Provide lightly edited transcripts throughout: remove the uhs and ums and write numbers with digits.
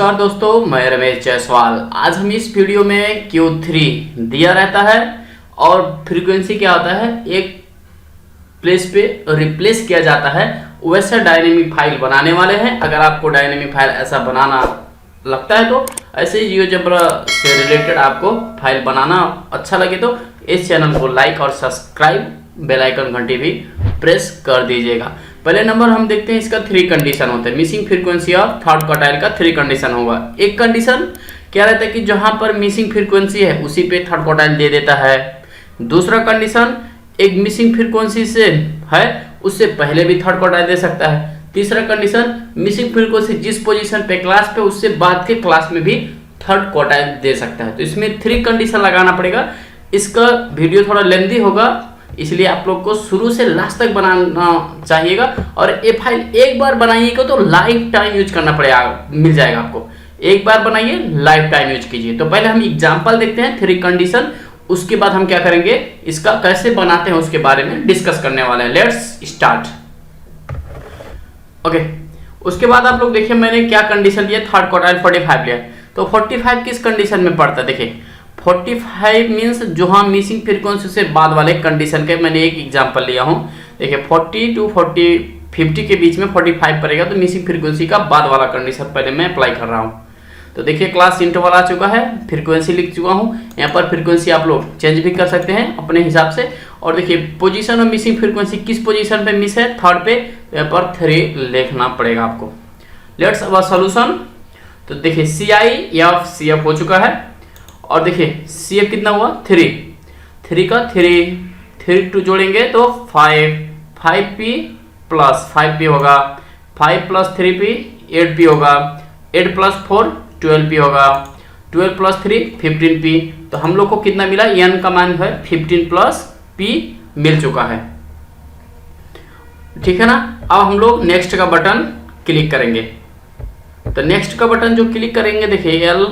नमस्कार दोस्तों, मैं रमेश जायसवाल। आज हम इस वीडियो में Q3 दिया रहता है और फ्रीक्वेंसी क्या होता है, एक प्लेस पे रिप्लेस किया जाता है, वैसा डायनेमिक फाइल बनाने वाले हैं। अगर आपको डायनेमिक फाइल ऐसा बनाना लगता है तो ऐसे जियोजेब्रा से रिलेटेड आपको फाइल बनाना अच्छा लगे तो इस चैनल को लाइक और सब्सक्राइब, बेल आइकन घंटी भी प्रेस कर दीजिएगा। पहले नंबर हम देखते हैं, इसका 3 कंडीशन होते हैं। Missing frequency of third quartile का 3 कंडीशन होगा। एक कंडीशन क्या रहता है कि जहां पर मिसिंग फ्रीक्वेंसी है उसी पे थर्ड क्वार्टाइल दे देता है। दूसरा कंडीशन, एक मिसिंग फ्रीक्वेंसी से है उससे पहले भी थर्ड क्वार्टाइल दे सकता है। तीसरा कंडीशन, मिसिंग फ्रीक्वेंसी जिस पोजीशन पे क्लास पे उससे बाद के क्लास में भी थर्ड क्वार्टाइल दे सकता है। तो इसमें 3 कंडीशन लगाना पड़ेगा। इसका वीडियो थोड़ा लेंथी होगा, इसलिए आप लोग को शुरू से लास्ट तक बनाना चाहिएगा। और ये फाइल एक बार बनाइएगा तो लाइफ टाइम यूज करना पड़ेगा, मिल जाएगा आपको। एक बार बनाइए, लाइफ टाइम यूज कीजिए। तो पहले हम एग्जांपल देखते हैं 3 कंडीशन, उसके बाद हम क्या करेंगे, इसका कैसे बनाते हैं उसके बारे में डिस्कस करने वाले हैं। Let's start. ओके, उसके बाद आप लोग देखिए मैंने क्या कंडीशन दिया, थर्ड क्वार्टाइल 45 लिया। तो 45 किस कंडीशन में पड़ता है, देखिए 45 मीन्स जो हम मिसिंग फ्रीक्वेंसी से बाद वाले कंडीशन के मैंने एक एग्जांपल लिया हूं। देखिए 40 टू 50 के बीच में 45 पड़ेगा, तो मिसिंग फ्रीक्वेंसी का बाद वाला कंडीशन पहले मैं अप्लाई कर रहा हूं। तो देखिए क्लास इंटरवल आ चुका है, फ्रीक्वेंसी लिख चुका हूं। यहाँ पर फ्रीक्वेंसी आप लोग चेंज भी कर सकते हैं अपने हिसाब से। और देखिए पोजीशन ऑफ मिसिंग फ्रीक्वेंसी किस पोजीशन पे मिस है, थर्ड पे, यहाँ पर 3 लिखना पड़ेगा आपको। लेट्स अब सोल्यूशन। तो देखिए CF हो चुका है और देखिए CF कितना हुआ, 3 का 3 2 जोड़ेंगे तो 5P प्लस 5P होगा, 5 प्लस 3P 8P होगा, 8 प्लस 4 12P होगा, 12 प्लस 3 15P। तो हम लोग को कितना मिला, n का मान है 15 प्लस P मिल चुका है, ठीक है ना। अब हम लोग नेक्स्ट का बटन क्लिक करेंगे। तो नेक्स्ट का बटन जो क्लिक करेंगे, देखिए L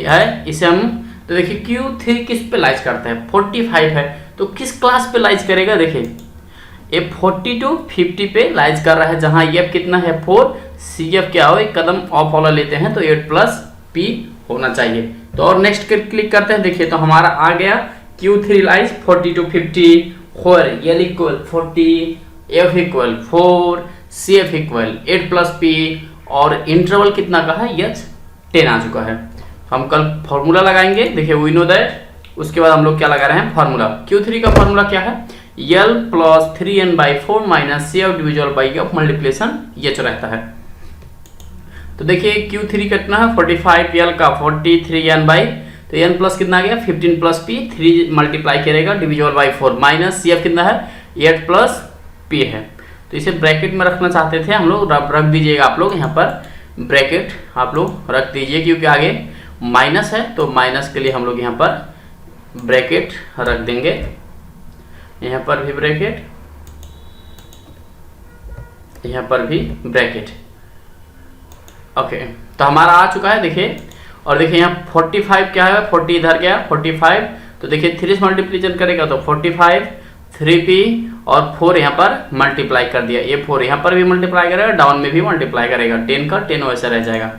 है, इसे हम, तो देखिए Q3 किस पे लाइज करता है, 45 है, तो किस क्लास पे लाइज करेगा। देखिए ये 40 टू 50 पे लाइज कर रहा है, जहां F कितना है 4, CF क्या हो, एक कदम ऑफ वाला लेते हैं तो 8 प्लस P होना चाहिए। तो और नेक्स्ट क्लिक करते हैं, देखिए तो हमारा आ गया Q3 lies 40 to 50, L equal 40, F equal 4, CF equal 8 plus P और इंटरवल कितना का है, H 10 आ चुका है। हम कल फॉर्मूला लगाएंगे, देखिए वी नो दैट। उसके बाद हम लोग क्या लगा रहे हैं, फार्मूला। Q3 का फार्मूला क्या है, L plus 3n/4 minus CF डिविजल by F multiplication H रहता है। तो देखिए Q3 कितना है 45, L का 43n बाई, तो n प्लस कितना आ गया 15 प्लस P, 3 मल्टीप्लाई करेगा डिविजल बाई 4 माइनस CF कितना है 8 प्लस P है। तो इसे ब्रैकेट में रखना चाहते थे हम लोग, रख दीजिएगा आप लोग, यहाँ पर ब्रैकेट आप लोग रख दीजिए, क्योंकि आगे माइनस है तो माइनस के लिए हम लोग यहाँ पर ब्रैकेट रख देंगे। यहाँ पर भी ब्रैकेट, यहाँ पर भी ब्रैकेट। ओके, तो हमारा आ चुका है, देखिए। और देखिए यहाँ 45 क्या है, 40 इधर गया 45, तो देखिए 3 से मल्टीप्लीकेशन करेगा तो 45, 3P और 4 यहाँ पर मल्टीप्लाई कर दिया। ये 4 यहाँ पर भी मल्टीप्लाई करेगा, डाउन में भी मल्टीप्लाई करेगा, 10 का 10 वैसे रह जाएगा।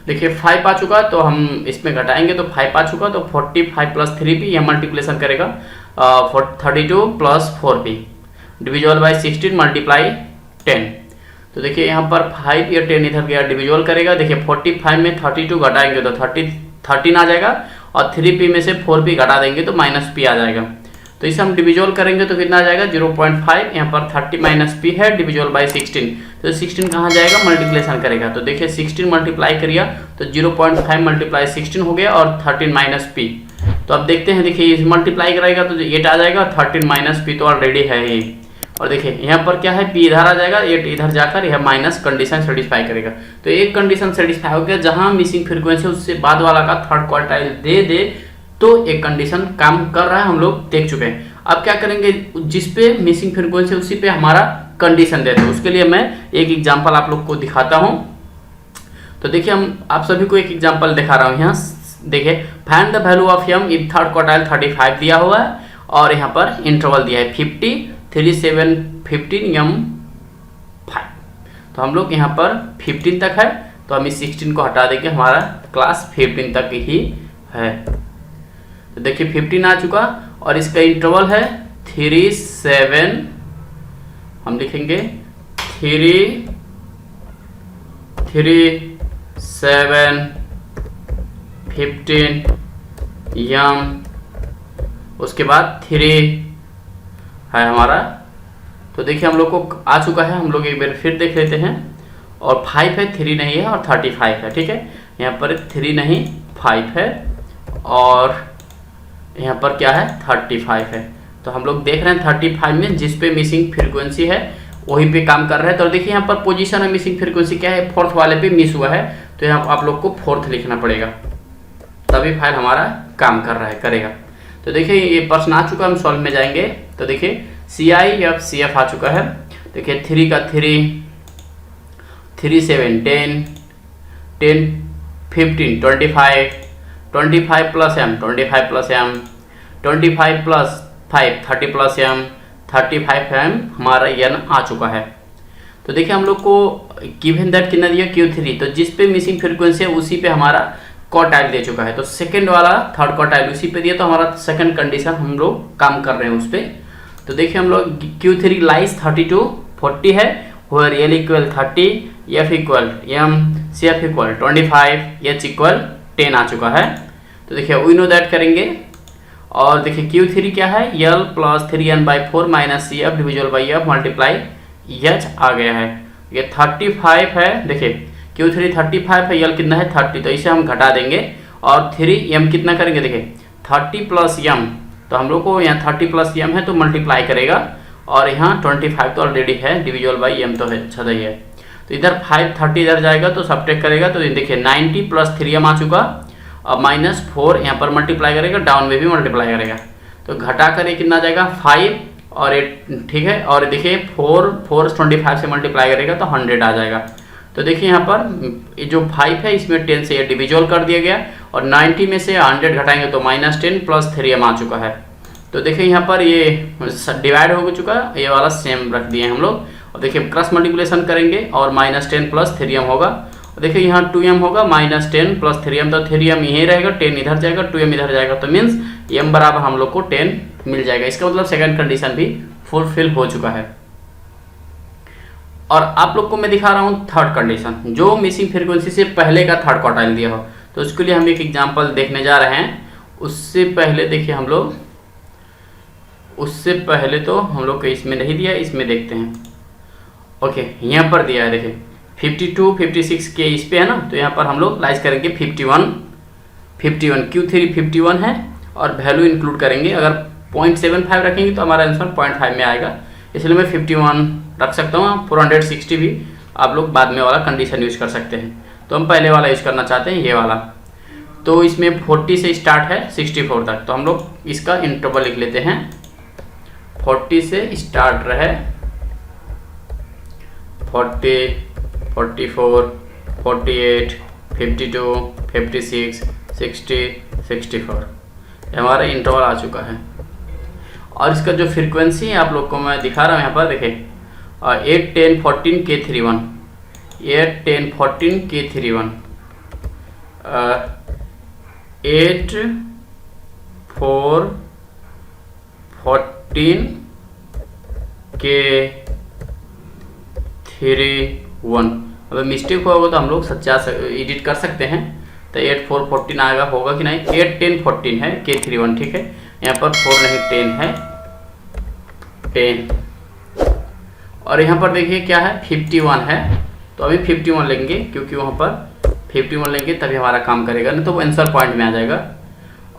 देखिए 5 आ चुका, तो हम इसमें घटाएंगे तो 5 आ चुका, तो 45 प्लस 3P यह मल्टीप्लिकेशन करेगा 32 प्लस 4P डिविजल बाई 16 मल्टीप्लाई 10। तो देखिए यहाँ पर 5 या 10 इधर गया, डिविजल करेगा। देखिए 45 में 32 घटाएंगे तो 13 आ जाएगा, और 3P में से 4P घटा देंगे तो माइनस P आ जाएगा। तो इसे हम डिविजल करेंगे तो कितना आ जाएगा 0.5, यहाँ पर 30 माइनस P है डिविजल बाई 16, तो 16 कहाँ जाएगा, मल्टीप्लिकेशन करेगा। तो देखिए 16 मल्टीप्लाई करिए तो 0.5 मल्टीप्लाई 16 हो गया और 13 माइनस P। तो अब देखते हैं, देखिए इस मल्टीप्लाई करेगा तो 8 आ जाएगा, 13 माइनस P तो ऑलरेडी है ही। और देखिए यहाँ पर क्या है, P इधर आ जाएगा, 8 इधर जाकर यह माइनस कंडीशन सेटिस्फाई करेगा। तो एक कंडीशन सेटिस्फाई हो गया, जहाँ मिसिंग फ्रीक्वेंसी उससे बाद वाला का थर्ड क्वार्टाइल दे दे तो एक कंडीशन काम कर रहा है, हम लोग देख चुके हैं। अब क्या करेंगे, जिस पे मिसिंग फ्रीक्वेंसी उसी पे हमारा कंडीशन देते हैं। उसके लिए मैं एक एग्जांपल आप लोग को दिखाता हूं। तो देखिए हम आप सभी को एक एग्जांपल दिखा रहा हूं। यहाँ देखिए find the value of m if third quartile 35 दिया हुआ है और यहाँ पर इंटरवल दिया है 50, 3, 7, 15 m 5। तो हम लोग यहाँ पर 15 तक है, तो हम इस 16 को हटा देंगे, हमारा क्लास 15 तक ही है। तो देखिए 15 आ चुका और इसका इंटरवल है 3 7, हम लिखेंगे 3 7 15 यम, उसके बाद 3 है हमारा। तो देखिए हम लोग को आ चुका है, हम लोग एक बार फिर देख लेते हैं। और 5 है, 3 नहीं है और 35 है, ठीक है। यहाँ पर 3 नहीं 5 है और यहाँ पर क्या है 35 है। तो हम लोग देख रहे हैं 35 में जिस पे मिसिंग फ्रीक्वेंसी है वहीं पे काम कर रहे हैं। तो देखिए यहाँ पर पोजीशन है, मिसिंग फ्रीक्वेंसी क्या है, फोर्थ वाले पे मिस हुआ है, तो यहाँ आप लोग को फोर्थ लिखना पड़ेगा, तभी फाइल हमारा काम कर रहा है, करेगा। तो देखिए ये प्रश्न आ चुका, हम सॉल्व में जाएंगे। तो देखिए CIF आ चुका है। देखिए 3 का 3 7 10 10 15 25 25 plus m 25 plus m 25 plus 5 30 plus m 35 m हमारा n आ चुका है। तो देखिए हम लोग को गिवन दैट कितना दिया Q3, तो जिस पे मिसिंग फ्रीक्वेंसी है उसी पे हमारा क्वार्टाइल दे चुका है। तो सेकंड वाला थर्ड क्वार्टाइल उसी पे दिया, तो हमारा सेकंड कंडीशन हम लोग काम कर रहे हैं उस पे। तो देखिए हम लोग Q3 लाइज 32 40 है, where L equal 30, F equal M, CF equal 25, H equal 10 आ चुका है। तो देखिए वी नो दैट करेंगे और देखिए Q3 क्या है, L plus 3n/4 minus CF डिविजल by F multiply H आ गया है। ये 35 है, देखिए Q3 35 है, L कितना है 30, तो इसे हम घटा देंगे और 3m कितना करेंगे, देखिए 30 प्लस m, तो हम लोग को यहाँ 30 प्लस m है तो मल्टीप्लाई करेगा और यहाँ 25 तो ऑलरेडी है, डिविजल बाई m तो है, छदा ही है। तो इधर 5 30 इधर जाएगा तो सब्ट्रैक्ट करेगा, तो देखिए 90 प्लस 3m आ चुका और माइनस 4 यहाँ पर मल्टीप्लाई करेगा, डाउन में भी मल्टीप्लाई करेगा, तो घटा कर ये कितना जाएगा 5 और 8, ठीक है। और देखिए 4 25 से मल्टीप्लाई करेगा तो 100 आ जाएगा। तो देखिए यहाँ पर ये जो 5 है इसमें 10 से ये डिविजल कर दिया गया और 90 में से 100 घटाएंगे तो -10 प्लस 3m आ चुका है। तो देखिए यहाँ पर ये डिवाइड हो चुका है, ये वाला सेम रख दिए हम लोग। और देखिए क्रॉस मल्टीप्लिकेशन करेंगे और -10 प्लस 3m होगा। और देखिए यहाँ 2m होगा, -10 प्लस 3m, तो 3m यहीं रहेगा, 10 इधर जाएगा, 2m इधर जाएगा, तो मीन्स m बराबर हम लोग को 10 मिल जाएगा। इसका मतलब सेकंड कंडीशन भी फुलफिल हो चुका है। और आप लोग को मैं दिखा रहा हूँ थर्ड कंडीशन, जो मिसिंग फ्रीक्वेंसी से पहले का थर्ड क्वार्टाइल दिया हो। तो उसके लिए हम एक एग्जांपल देखने जा रहे हैं। उससे पहले देखिए हम लोग, उससे पहले तो हम लोग को इसमें नहीं दिया, इसमें देखते हैं। ओके यहाँ पर दिया है, देखिए 52 56 के इस पे है ना, तो यहाँ पर हम लोग लाइज करेंगे 51 Q3 51 है और वैल्यू इंक्लूड करेंगे। अगर 0.75 रखेंगे तो हमारा आंसर 0.5 में आएगा, इसलिए मैं 51 रख सकता हूँ। 460 भी आप लोग बाद में वाला कंडीशन यूज कर सकते हैं, तो हम पहले वाला यूज करना चाहते हैं, ये वाला। तो इसमें 40 से स्टार्ट है 64 तक, तो हम लोग इसका इंटरवल लिख लेते हैं। 40 से स्टार्ट रहे 40 44 48 52 56 60 64 हमारा इंटरवल आ चुका है। और इसका जो फ्रीक्वेंसी है आप लोग को मैं दिखा रहा हूँ यहाँ पर, देखिए 8 10 14 K31 8 10 14 K31 8 4 14 K31। अगर मिस्टेक होगा तो हम लोग सच्चा एडिट कर सकते हैं, तो 8 4 14 आएगा, होगा कि नहीं। 8 10 14 है K31, ठीक है। यहाँ पर 4 नहीं 10 है, 10। और यहाँ पर देखिए क्या है 51 है, तो अभी 51 लेंगे क्योंकि वहाँ पर 51 लेंगे तभी हमारा काम करेगा, नहीं तो वो आंसर पॉइंट में आ जाएगा।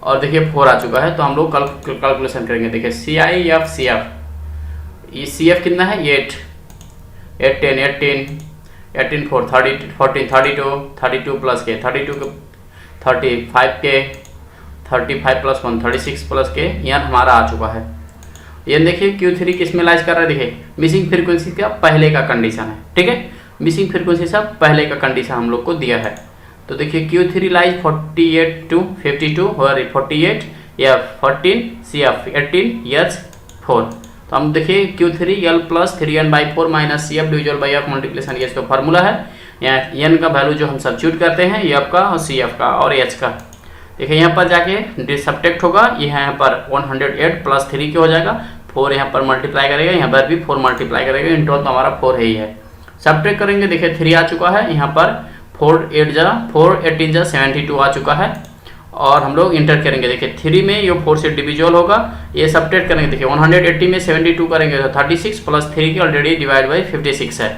और देखिए 4 आ चुका है, तो हम लोग कैलकुलेशन करेंगे। देखिए CIF ये CF कितना है 8 8 10 18 18 4 30 14 32 32 प्लस के 32 के 35 के 35 प्लस 1 36 प्लस के यहाँ हमारा आ चुका है। ये देखिए Q3 किस में लाइज कर रहा है, देखिए मिसिंग फ्रीक्वेंसी का पहले का कंडीशन है, ठीक है। मिसिंग फ्रीक्वेंसी से पहले का कंडीशन हम लोग को दिया है। तो देखिए Q3 लाइज 48 to 52 और 48 या 14 CF 18 H 4। तो हम देखिए Q3 L plus 3n/4 minus CF डिविजल by F multiplication, ये इसका फार्मूला है। यहाँ एन का वैल्यू जो हम सब्स्टिट्यूट करते हैं एफ का और सी एफ का और एच का। देखिए यहाँ पर जाके सब्ट्रैक्ट होगा, यहाँ पर 108 प्लस 3 हो जाएगा, 4 यहाँ पर मल्टीप्लाई करेगा, यहाँ पर भी 4 मल्टीप्लाई करेगा, इन टोटल तो हमारा 4 है ही है। सब्ट्रैक्ट करेंगे, देखिए 3 आ चुका है, यहाँ पर 4 18 जा 72 आ चुका है। और हम लोग इंटर करेंगे, देखिए 3 में ये 4 से डिविजुअल होगा, ये सब्ट्रैक्ट करेंगे, देखिए 180 में 72 करेंगे तो 36 प्लस 3 की ऑलरेडी डिवाइड बाई 56 है,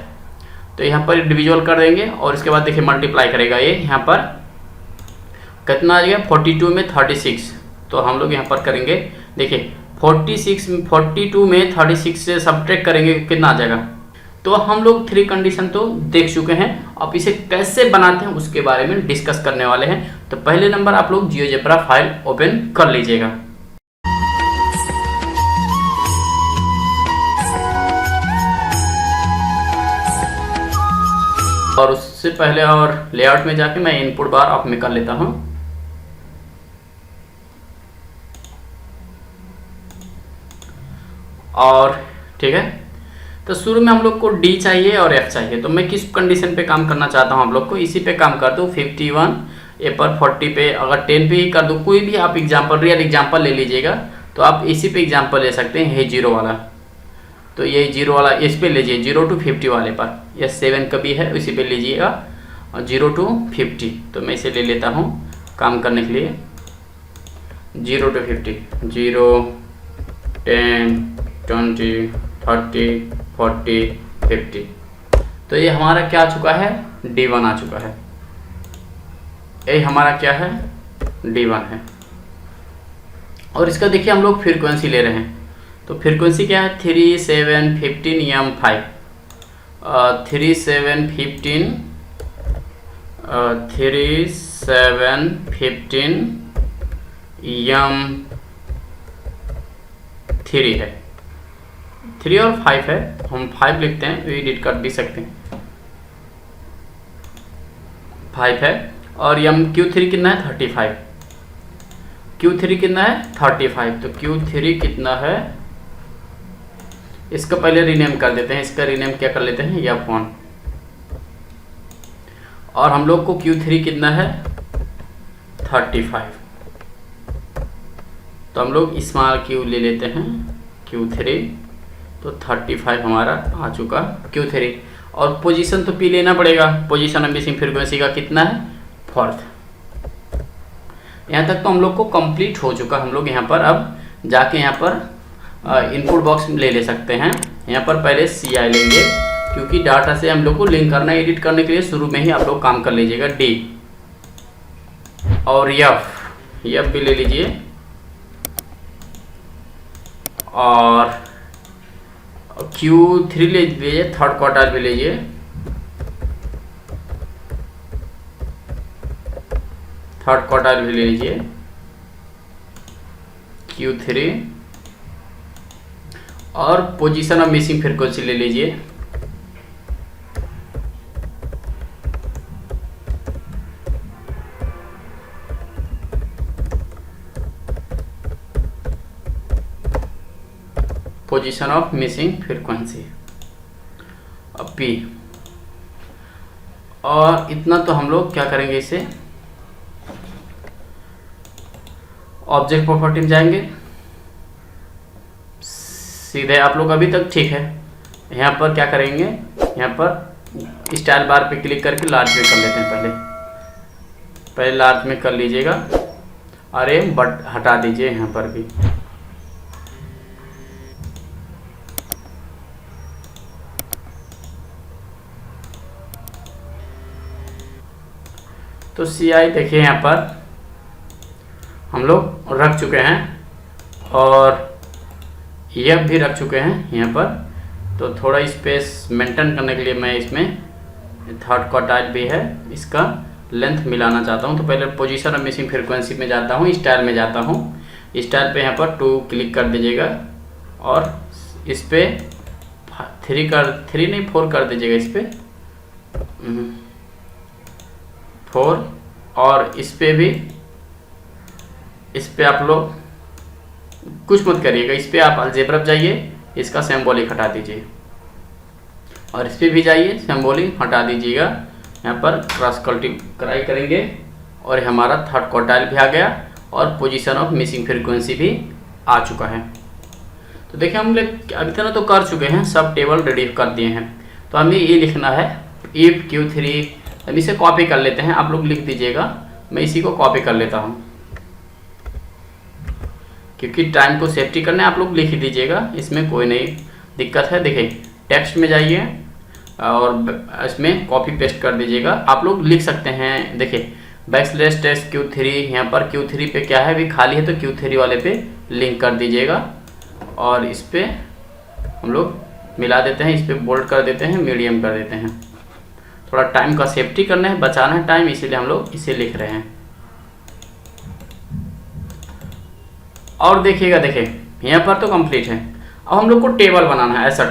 तो यहाँ पर डिविजुअल कर देंगे और इसके बाद देखिए मल्टीप्लाई करेगा, ये यहाँ पर कितना आ जाएगा 42 में 36, तो हम लोग यहाँ पर करेंगे, देखिए 42 में 36 से सब्ट्रैक्ट करेंगे कितना आ जाएगा। तो हम लोग 3 कंडीशन तो देख चुके हैं, अब इसे कैसे बनाते हैं उसके बारे में डिस्कस करने वाले हैं। तो पहले नंबर आप लोग जियोजेब्रा फाइल ओपन कर लीजिएगा। और उससे पहले और लेआउट में जाके मैं इनपुट बार ऑफ में कर लेता हूं। और ठीक है, तो शुरू में हम लोग को डी चाहिए और एफ चाहिए, तो मैं किस कंडीशन पे काम करना चाहता हूँ, हम लोग को इसी पे काम कर दूँ। 51 ए पर 40 पे अगर 10 पे ही कर दूँ, कोई भी आप एग्जांपल रियल एग्जांपल ले लीजिएगा, तो आप इसी पे एग्जांपल ले सकते हैं, ये 0 वाला, तो ये 0 वाला इस पे लीजिए 0 to 50 वाले पर, या 7 का भी है इसी पे लीजिएगा, और 0 to 50, तो मैं इसे ले लेता हूँ काम करने के लिए। 0 to 50, 0 10 20 30 40 50, तो ये हमारा क्या आ चुका है, D1 आ चुका है, ये हमारा क्या है, D1 है। और इसका देखिए हम लोग फ्रीक्वेंसी ले रहे हैं, तो फ्रीक्वेंसी क्या है 3 7 15 M5, 3 7 15 M3 है, 3 और 5 है, हम 5 लिखते हैं, एडिट कर भी सकते हैं, 5 है। और Q3 कितना है 35, Q3 कितना है 35, तो Q3 कितना है, इसका पहले रीनेम कर देते हैं, इसका रीनेम क्या कर लेते हैं F1, और हम लोग को Q3 कितना है 35, तो हम लोग स्मॉल Q ले लेते हैं Q3, तो 35 हमारा आ चुका Q3। और पोजीशन तो P लेना पड़ेगा, पोजीशन मिसिंग फ्रीक्वेंसी का कितना है 4th। यहाँ तक तो हम लोग को कंप्लीट हो चुका, हम लोग यहाँ पर अब जाके यहाँ पर इनपुट बॉक्स ले सकते हैं। यहाँ पर पहले CI लेंगे, क्योंकि डाटा से हम लोग को लिंक करना, एडिट करने के लिए शुरू में ही आप लोग काम कर लीजिएगा। D और F भी ले लीजिए, और Q3 ले लीजिए, 3rd क्वार्टर भी लीजिए, 3rd क्वार्टर भी ले लीजिए Q3, और पोजीशन ऑफ मिसिंग फ्रीक्वेंसी ले लीजिए, position of missing frequency P। और इतना तो हम लोग क्या करेंगे, इसे ऑब्जेक्ट प्रॉपर्टी में जाएंगे सीधे, आप लोग अभी तक ठीक है। यहाँ पर क्या करेंगे, यहाँ पर स्टाइल बार पे क्लिक करके लार्ज में कर लेते हैं, पहले लार्ज में कर लीजिएगा, अरे बट हटा दीजिए यहाँ पर भी, तो CI देखिए यहाँ पर हम लोग रख चुके हैं, और यह भी रख चुके हैं यहाँ पर। तो थोड़ा स्पेस मेंटेन करने के लिए मैं इसमें 3rd क्वार्टाइल भी है, इसका लेंथ मिलाना चाहता हूँ। तो पहले पोजीशन और मिसिंग फ्रीक्वेंसी में जाता हूँ, स्टाइल में जाता हूँ, स्टाइल पे यहाँ पर 2 क्लिक कर दीजिएगा, और इस पे 3 नहीं 4 कर दीजिएगा, इस पे 4, और इस पे भी, इस पे आप लोग कुछ मत करिएगा, इस पे आप अलजेब्रा जाइए, इसका सिंबॉलिक हटा दीजिए, और इस पे भी जाइए सिंबॉलिक हटा दीजिएगा, यहाँ पर क्रॉस मल्टीप्लाई करेंगे और हमारा थर्ड क्वार्टाइल भी आ गया और पोजीशन ऑफ मिसिंग फ्रीक्वेंसी भी आ चुका है। तो देखिए हम लोग अभी तक तो कर चुके हैं, सब टेबल रेडी कर दिए हैं। तो हमें ये लिखना है इफ Q3, हम इसे कॉपी कर लेते हैं, आप लोग लिख दीजिएगा, मैं इसी को कॉपी कर लेता हूँ क्योंकि टाइम को सेफ्टी करना है। आप लोग लिख ही दीजिएगा, इसमें कोई नहीं दिक्कत है। देखिए टेक्स्ट में जाइए और इसमें कॉपी पेस्ट कर दीजिएगा, आप लोग लिख सकते हैं। देखिए बैकस्लैश टेस्ट Q3, यहाँ पर Q3 पे क्या है, अभी खाली है तो Q3 वाले पे लिंक कर दीजिएगा और इस पे हम लोग मिला देते हैं, इस पे बोल्ड कर देते हैं, मीडियम कर देते हैं। थोड़ा टाइम का सेफ्टी करना है, बचाना है टाइम, इसीलिए हम लोग इसे लिख रहे हैं। और देखिएगा, देखिए यहाँ पर तो कंप्लीट है। अब हम लोग को टेबल बनाना है, ऐसा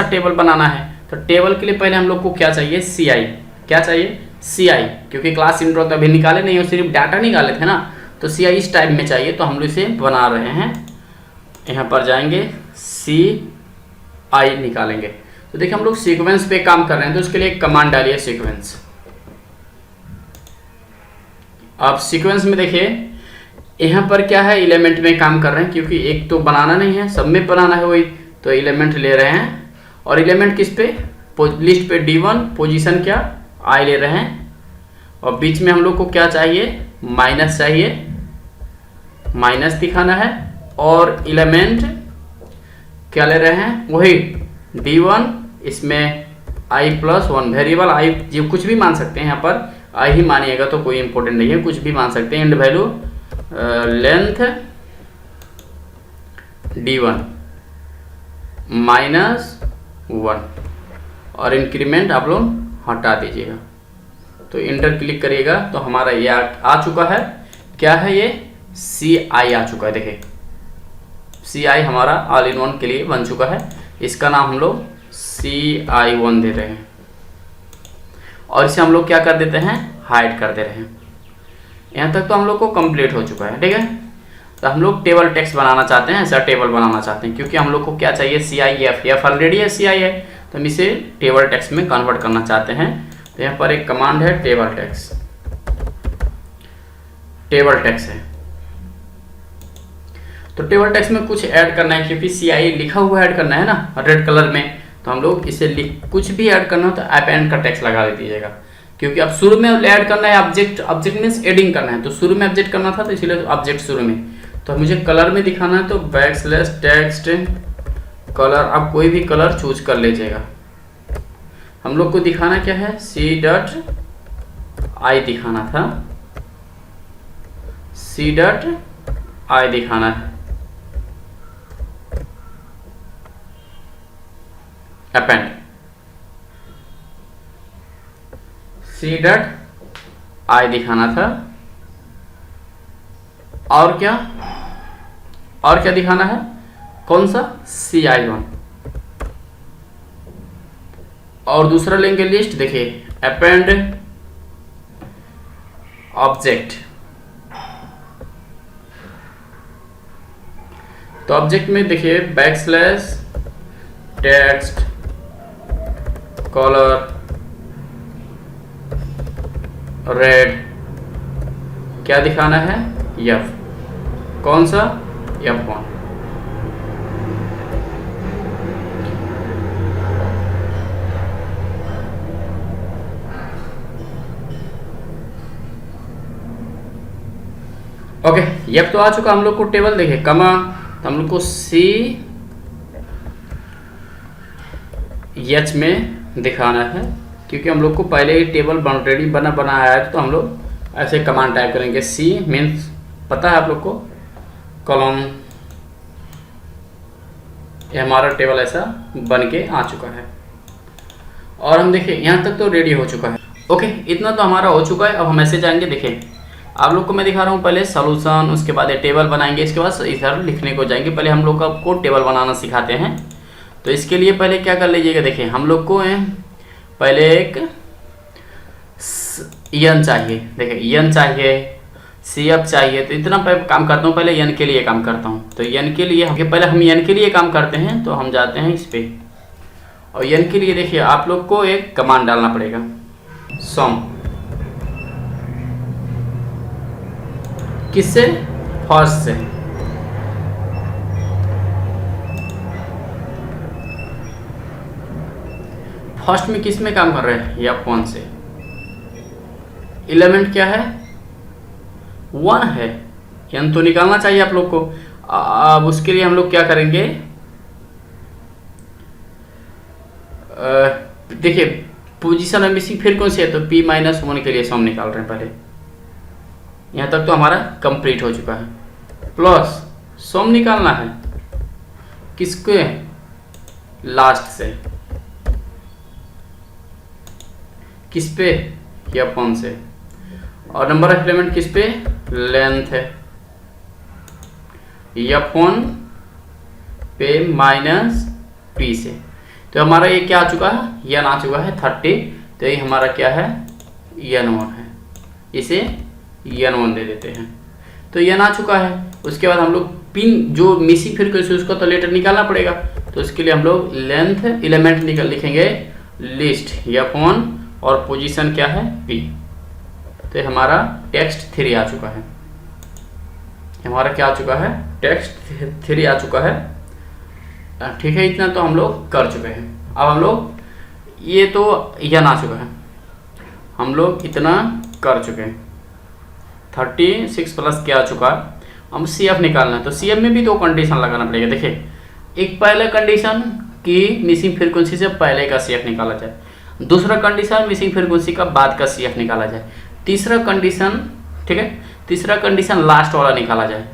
टेबल बनाना है। तो टेबल के लिए पहले हम लोग को क्या चाहिए, CI। क्या चाहिए, CI, क्योंकि क्लास इंट्रो तो अभी निकाले नहीं हो, सिर्फ डाटा निकाले थे ना, तो CI इस टाइप में चाहिए, तो हम लोग इसे बना रहे हैं। यहाँ पर जाएंगे, CI निकालेंगे। तो देखिए हम लोग सीक्वेंस पे काम कर रहे हैं, तो उसके लिए एक कमांड डालिए सीक्वेंस। अब सीक्वेंस में देखिए यहाँ पर क्या है, एलिमेंट में काम कर रहे हैं, क्योंकि एक तो बनाना नहीं है, सब में बनाना है वही, तो एलिमेंट ले रहे हैं। और एलिमेंट किस पे, लिस्ट पे D1, पोजीशन क्या I ले रहे हैं। और बीच में हम लोग को क्या चाहिए, माइनस चाहिए, माइनस दिखाना है। और एलिमेंट क्या ले रहे हैं, वही D1, इसमें I+1 वेरिएबल I जो कुछ भी मान सकते हैं, यहाँ पर I ही मानिएगा तो कोई इंपॉर्टेंट नहीं है, कुछ भी मान सकते हैं। एंड वैल्यू लेंथ D1 -1 और इंक्रीमेंट आप लोग हटा दीजिएगा। तो इंटर क्लिक करिएगा तो हमारा ये आ चुका है। क्या है ये, CI आ चुका है। देखिए CI हमारा ऑल इन वन के लिए बन चुका है। इसका नाम हम लोग CI1 दे रहे हैं और इसे हम लोग क्या कर देते हैं, हाइड कर दे रहे हैं। यहाँ तक तो हम लोग को कंप्लीट हो चुका है, ठीक है। तो हम लोग टेबल टेक्स्ट बनाना चाहते हैं, ऐसा टेबल बनाना चाहते हैं, क्योंकि हम लोग को क्या चाहिए, CIF ऑलरेडी है, CI है, तो हम इसे टेबल टेक्स्ट में कन्वर्ट करना चाहते हैं। तो यहाँ पर एक कमांड है टेबल टेक्स्ट है। तो टेबल टेक्स्ट में कुछ ऐड करना है, क्योंकि CI लिखा हुआ ऐड करना है ना रेड कलर में, तो हम लोग इसे कुछ भी ऐड करना हो तो अपेंड का टेक्स्ट लगा दीजिएगा, क्योंकि अब शुरू में ऐड करना है ऑब्जेक्ट मीन्स एडिंग करना है, तो शुरू में ऑब्जेक्ट करना था, तो इसीलिए ऑब्जेक्ट शुरू में। तो मुझे कलर में दिखाना है, तो बैकस्लैश टेक्स्ट कलर, आप कोई भी कलर चूज कर लीजिएगा। हम लोग को दिखाना क्या है, C.I दिखाना था, C.I दिखाना है। अपेंड C.I दिखाना था। और क्या दिखाना है, कौन सा, CI1। और दूसरा लेंगे लिस्ट, देखिए अपेंड ऑब्जेक्ट। तो ऑब्जेक्ट में देखिए बैकस्लैश टेक्स्ट कलर रेड, क्या दिखाना है, F। कौन सा, F1। ओके, F तो आ चुका हम लोग को टेबल। देखिए कमा, तो हम लोग को CH में दिखाना है, क्योंकि हम लोग को पहले ही टेबल ऑलरेडी बनाया है, तो हम लोग ऐसे कमांड टाइप करेंगे। C मीन्स पता है आप लोग को, कॉलम। ये हमारा टेबल ऐसा बन के आ चुका है। और हम देखिए यहाँ तक तो रेडी हो चुका है। ओके, इतना तो हमारा हो चुका है। अब हम ऐसे जाएंगे, देखिए आप लोग को मैं दिखा रहा हूँ पहले सॉल्यूशन, उसके बाद ये टेबल बनाएंगे, इसके बाद इधर लिखने को जाएंगे। पहले हम लोग को टेबल बनाना सिखाते हैं। तो इसके लिए पहले क्या कर लीजिएगा, देखिए हम लोग को पहले एक n चाहिए, देखिए n चाहिए, CF चाहिए। तो इतना काम करता हूँ, पहले n के लिए काम करता हूँ। तो n के लिए पहले हम n के लिए काम करते हैं, तो हम जाते हैं इस पे और n के लिए देखिए आप लोग को एक कमांड डालना पड़ेगा, सम। किससे? फर्स्ट से। फर्स्ट में किस में काम कर रहे हैं? या कौन से? एलिमेंट क्या है? 1 है, n तो निकालना चाहिए आप लोग को। अब उसके लिए हम लोग क्या करेंगे, देखिए पोजीशन में मिसिंग फ्रीक्वेंसी है तो p-1 के लिए सम निकाल रहे हैं पहले। यहाँ तक तो हमारा कंप्लीट हो चुका है। प्लस सम निकालना है किसके? लास्ट से। किस पे? या कौन से? और नंबर ऑफ एलिमेंट किस पे? लेंथ है। या फोन पे माइनस पी से। तो हमारा ये क्या आ चुका है? यन आ चुका है 30। तो ये हमारा क्या है? n1 है। इसे n1 दे देते हैं। तो n आ चुका है। उसके बाद हम लोग पिन जो मिसिंग फ्रीक्वेंसी उसको तो लेटर निकालना पड़ेगा। तो इसके लिए हम लोग लेंथ एलिमेंट लिखेंगे लिस्ट या फोन, और पोजीशन क्या है? p। तो हमारा टेक्स्ट 3 आ चुका है। हमारा क्या आ चुका है? टेक्स्ट 3 आ चुका है। ठीक है, इतना तो हम लोग कर चुके हैं। अब हम लोग ये तो यन आ चुका है, हम लोग इतना कर चुके हैं। 36 प्लस क्या आ चुका है? हम CF निकालना है। तो CF में भी 2 कंडीशन लगाना पड़ेगा। देखिए, एक पहले कंडीशन कि मिसिंग फ्रीक्वेंसी से पहले का CF निकाला जाए, दूसरा कंडीशन मिसिंग फ्रीक्वेंसी का बाद का CF निकाला जाए, तीसरा कंडीशन, ठीक है, तीसरा कंडीशन लास्ट वाला निकाला जाए।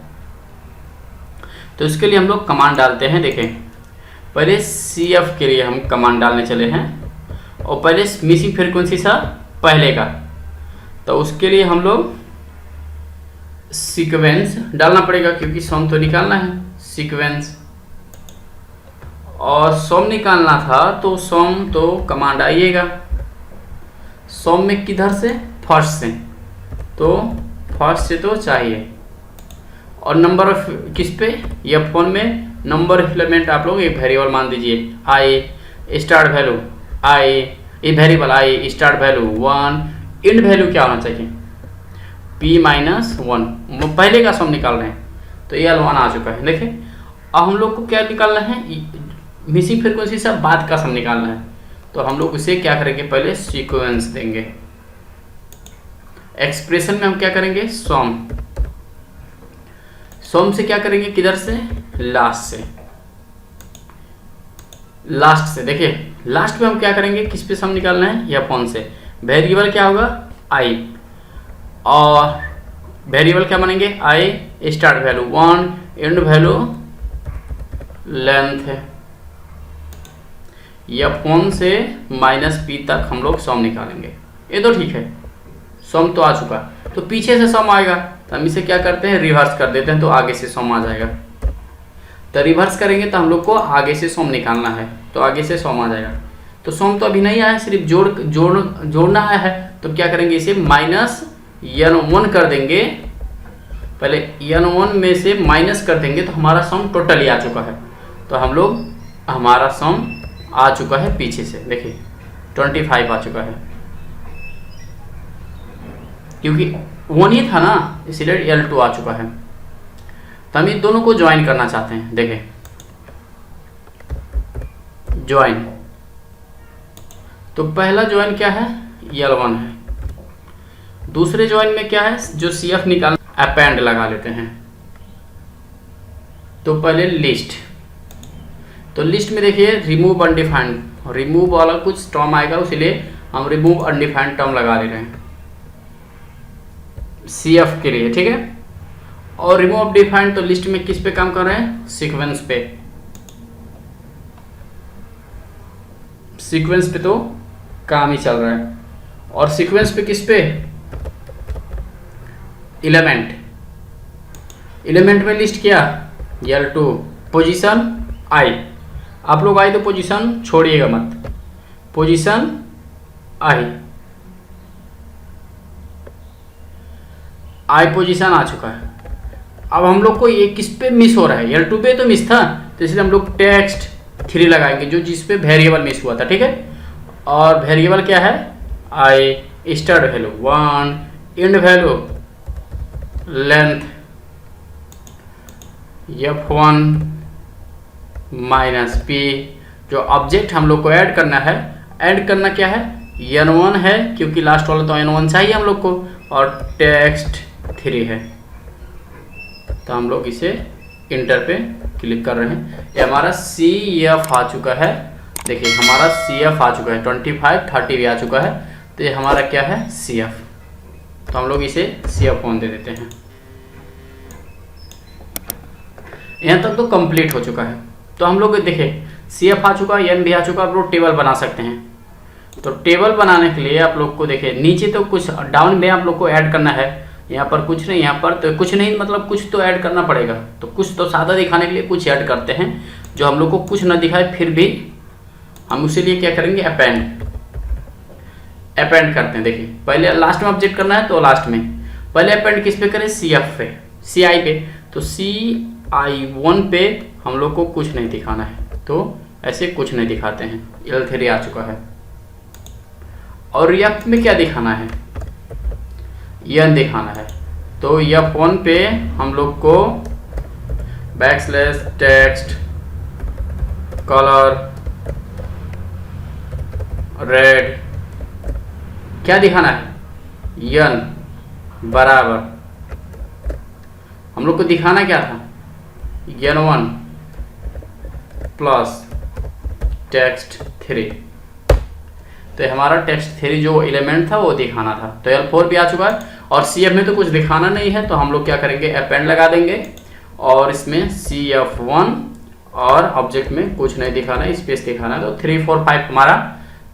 तो इसके लिए हम लोग कमांड डालते हैं। देखें, पहले CF के लिए हम कमांड डालने चले हैं, और पहले मिसिंग फ्रीक्वेंसी सा पहले का, तो उसके लिए हम लोग सीक्वेंस डालना पड़ेगा, क्योंकि सम तो निकालना है। सीक्वेंस और सम निकालना था, तो सम तो कमांड आइएगा। सम में किधर से? फर्स्ट से। तो फर्स्ट से तो चाहिए। और नंबर ऑफ किस पे? F1 में नंबर ऑफ एलिमेंट आप लोग एक वेरिएबल मान दीजिए, i स्टार्ट वैल्यू i, ये variable i start value 1, and value क्या होना चाहिए? p-1। पहले का सम निकाल रहे हैं, तो ये L1 आ चुका है। देखिए, अब हम लोग को क्या निकालना है? मिसिंग फ्रीक्वेंसी से बाद का सम निकालना है। तो हम लोग इसे क्या करेंगे? पहले सीक्वेंस देंगे। एक्सप्रेशन में हम क्या करेंगे? सम। सम से क्या करेंगे? किधर से? लास्ट से। लास्ट से। देखिए, लास्ट में हम क्या करेंगे? किस पे सम निकालना है? या कौन से? वेरिएबल क्या होगा? i, और वेरिएबल क्या मानेंगे? i start value 1, and value length है। या फोन से -p तक हम लोग सम निकालेंगे। ये तो ठीक है, सम तो आ चुका। तो पीछे से सम आएगा, तो हम इसे क्या करते हैं? रिवर्स कर देते हैं, तो आगे से सम आ जाएगा। तो रिवर्स करेंगे तो हम लोग को आगे से सम निकालना है, तो आगे से सम आ जाएगा। तो सम तो अभी नहीं आया, सिर्फ जोड़ना आया है। तो क्या करेंगे? इसे -n1 कर देंगे। पहले n1 में से माइनस कर देंगे, तो हमारा सम टोटली आ चुका है। तो हम लोग, हमारा सम आ चुका है पीछे से। देखिए 25 आ चुका है, क्योंकि 1 ही था ना, इसलिए L2 आ चुका है। तो हम इन दोनों को ज्वाइन करना चाहते हैं। देखें, ज्वाइन। तो पहला ज्वाइन क्या है? L1 है। दूसरे ज्वाइन में क्या है? जो CF निकाल, अपेंड लगा लेते हैं। तो पहले लिस्ट। तो लिस्ट में देखिए रिमूव अनडिफाइंड, रिमूव वाला कुछ टर्म आएगा, इसलिए हम रिमूव अनडिफाइंड टर्म लगा दे रहे हैं CF के लिए, ठीक है। और रिमूव डिफाइंड, तो लिस्ट में किस पे काम कर रहे हैं? सीक्वेंस पे। सीक्वेंस पे तो काम ही चल रहा है। और सीक्वेंस पे किस पे? एलिमेंट। एलिमेंट में लिस्ट क्या? L2। Position i। आप लोग i तो पोजीशन छोड़िएगा मत, पोजीशन i पोजीशन आ चुका है। अब हम लोग को ये किस पे मिस हो रहा है? L2 पे तो मिस था, तो इसलिए हम लोग टेक्स्ट 3 लगाएंगे जो जिस पे वेरिएबल मिस हुआ था, ठीक है। और वेरिएबल क्या है, I start value 1, and value length f1 minus p। जो ऑब्जेक्ट हम लोग को ऐड करना है, ऐड करना क्या है, n1 है क्योंकि लास्ट वाला तो n1 चाहिए हम लोग को, और टेक्स्ट 3 है। तो हम लोग इसे इंटर पे क्लिक कर रहे हैं। ये हमारा CF आ चुका है, देखिए हमारा CF आ चुका है, 25 30 भी आ चुका है। तो ये हमारा क्या है, CF। तो हम लोग इसे CF1 दे देते हैं। यहाँ तक तो कंप्लीट हो चुका है। तो हम लोग देखिए CF आ चुका है, N भी आ चुका है। आप लोग टेबल बना सकते हैं। तो टेबल बनाने के लिए आप लोग को देखिए नीचे तो कुछ डाउन में आप लोग को ऐड करना है, यहाँ पर कुछ नहीं, यहाँ पर तो कुछ नहीं, मतलब कुछ तो ऐड करना पड़ेगा। तो कुछ तो सादा दिखाने के लिए कुछ ऐड करते हैं, जो हम लोग को कुछ ना दिखाए फिर भी हम उसी लिए क्या करेंगे, अपेंड करते हैं। देखिए पहले लास्ट में ऑब्जेक्ट करना है तो लास्ट में, पहले अपेंड किस पे करें, CF पे, CI पे। तो CI1 पे हम लोग को कुछ नहीं दिखाना है, तो ऐसे कुछ नहीं दिखाते हैं। L3 आ चुका है। और F में क्या दिखाना है, N दिखाना है। तो F1 पे हम लोग को \text कलर रेड क्या दिखाना है, N बराबर हम लोग को दिखाना क्या था, N1 प्लस टेक्स्ट 3। तो हमारा टेक्स्ट 3 जो एलिमेंट था वो दिखाना था। तो L4 भी आ चुका है। और CF में तो कुछ दिखाना नहीं है, तो हम लोग क्या करेंगे, अपेंड लगा देंगे और इसमें CF1, और ऑब्जेक्ट में कुछ नहीं दिखाना है, स्पेस दिखाना है। तो 3 4 5 हमारा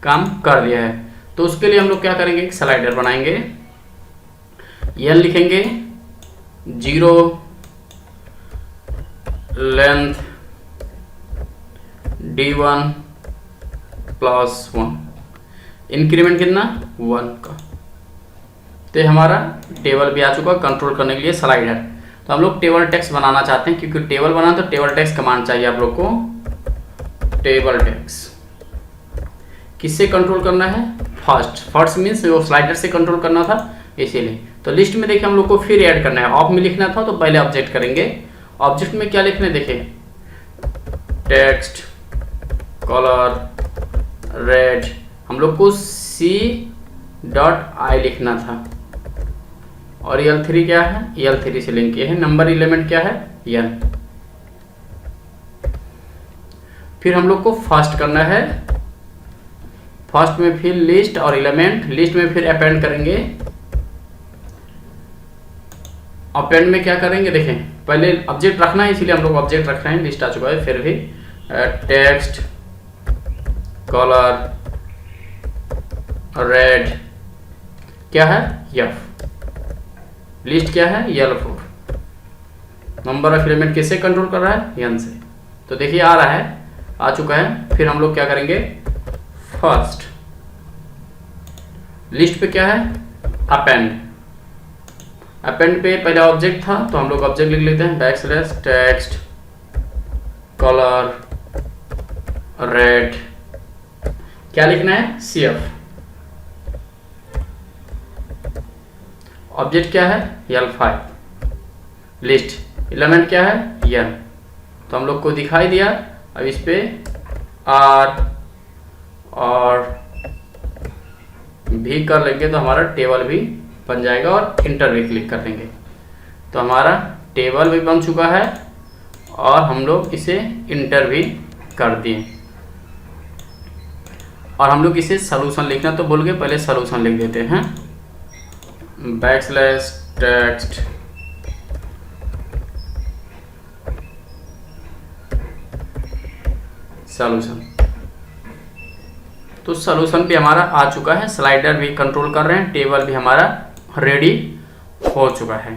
काम कर दिया है। तो उसके लिए हम लोग क्या करेंगे, एक स्लाइडर बनाएंगे। N लिखेंगे 0 लेंथ D1 प्लस 1, इंक्रीमेंट कितना 1 का। तो हमारा टेबल भी आ चुका है कंट्रोल करने के लिए स्लाइडर। तो हम लोग टेबल टेक्स्ट बनाना चाहते हैं, क्योंकि टेबल बनाना तो टेबल टेक्स्ट कमांड चाहिए आप लोग को। टेबल टेक्स्ट किससे कंट्रोल करना है, फर्स्ट मीन्स वो स्लाइडर से कंट्रोल करना था, इसीलिए। तो लिस्ट में देखिए हम लोग को फिर ऐड करना है, ऑफ में लिखना था तो पहले ऑब्जेक्ट करेंगे। ऑब्जेक्ट में क्या लिखना है, देखिए टेक्स्ट कलर रेड, हम लोग को C.I लिखना था। और L3 क्या है, L3 से लिंक किए हैं। नंबर एलिमेंट क्या है, N। फिर हम लोग को फर्स्ट करना है, फर्स्ट में फिर लिस्ट और एलिमेंट, लिस्ट में फिर अपेंड करेंगे। अपेंड में क्या करेंगे, देखें पहले ऑब्जेक्ट रखना है, इसीलिए हम लोग ऑब्जेक्ट रख रहे हैं। लिस्ट आ चुका है, फिर भी टेक्स्ट कलर रेड क्या है, F। लिस्ट क्या है, L4। नंबर ऑफ एलिमेंट किससे कंट्रोल कर रहा है, N से। तो देखिए आ रहा है, आ चुका है। फिर हम लोग क्या करेंगे, फर्स्ट लिस्ट पे क्या है, अपेंड। अपेंड पे पहले ऑब्जेक्ट था तो हम लोग ऑब्जेक्ट लिख लेते हैं, \text कलर रेड क्या लिखना है, CF। ऑब्जेक्ट क्या है, L5। लिस्ट एलिमेंट क्या है, N। तो हम लोग को दिखाई दिया। अब इस पे R और भी कर लेंगे तो हमारा टेबल भी बन जाएगा, और इंटर भी क्लिक कर देंगे तो हमारा टेबल भी बन चुका है। और हम लोग इसे इंटर भी कर दिए। और हम लोग इसे सॉल्यूशन लिखना तो भूल गए, पहले सॉल्यूशन लिख देते हैं, \text सॉल्यूशन। तो सॉल्यूशन भी हमारा आ चुका है, स्लाइडर भी कंट्रोल कर रहे हैं, टेबल भी हमारा रेडी हो चुका है।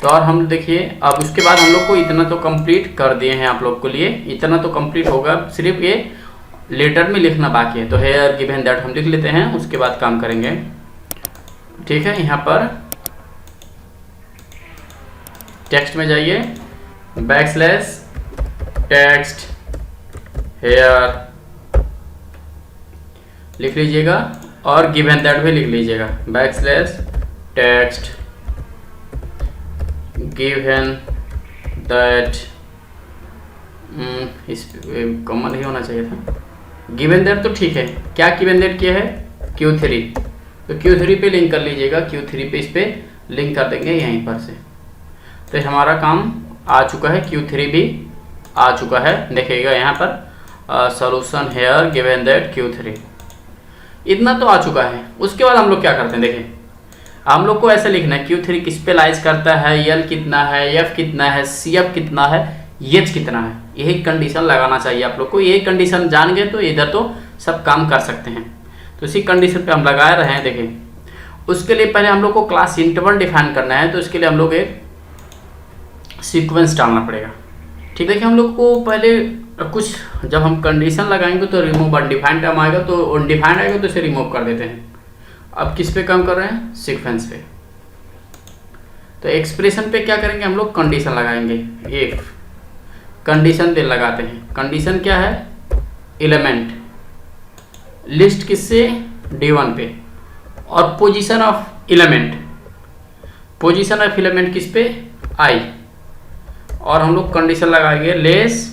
तो और हम देखिए अब उसके बाद हम लोग को इतना तो कंप्लीट कर दिए हैं आप लोग के लिए, इतना तो कंप्लीट होगा। सिर्फ ये लेटर में लिखना बाकी है, तो हेयर गिवन दैट हम लिख लेते हैं, उसके बाद काम करेंगे। ठीक है, यहाँ पर टेक्स्ट में जाइए, \text हेयर लिख लीजिएगा और गिवन दैट भी लिख लीजिएगा, बैकस्लैश टेक्स्ट गिवन दैट, इस कॉमन ही होना चाहिए था, गिवन दैट तो ठीक है। क्या गिवन दैट किया है? Q3, तो Q3 पे लिंक कर लीजिएगा, Q3 पे इस पे लिंक कर देंगे यहीं पर से। तो हमारा काम आ चुका है, Q3 भी आ चुका है, देखिएगा यहाँ पर solution hair given that Q3, इतना तो आ चुका है। उसके बाद हम लोग क्या करते हैं, देखिए हम लोग को ऐसे लिखना है Q3 किस पे लाइज करता है, L कितना है, F कितना है, CF कितना है, H कितना है, यही कंडीशन लगाना चाहिए आप लोग को। यही कंडीशन जान गए तो इधर तो सब काम कर सकते हैं। तो इसी कंडीशन पे हम लगा रहे हैं। देखिए उसके लिए पहले हम लोग को क्लास इंटरवल डिफाइन करना है, तो इसके लिए हम लोग एक सीक्वेंस डालना पड़ेगा। ठीक है, देखिए हम लोग को पहले कुछ जब हम कंडीशन लगाएंगे तो रिमूव अनडिफाइंड टर्म आएगा, तो अनडिफाइंड आएगा तो इसे रिमूव कर देते हैं। अब किस पे काम कर रहे हैं? सीक्वेंस पे। तो एक्सप्रेशन पे क्या करेंगे हम लोग? कंडीशन लगाएंगे। इफ कंडीशन पे लगाते हैं, कंडीशन क्या है? एलिमेंट लिस्ट किससे? D1 पे, और position of element, position of element किस पे? I, और हम लोग कंडीशन लगाएंगे लेस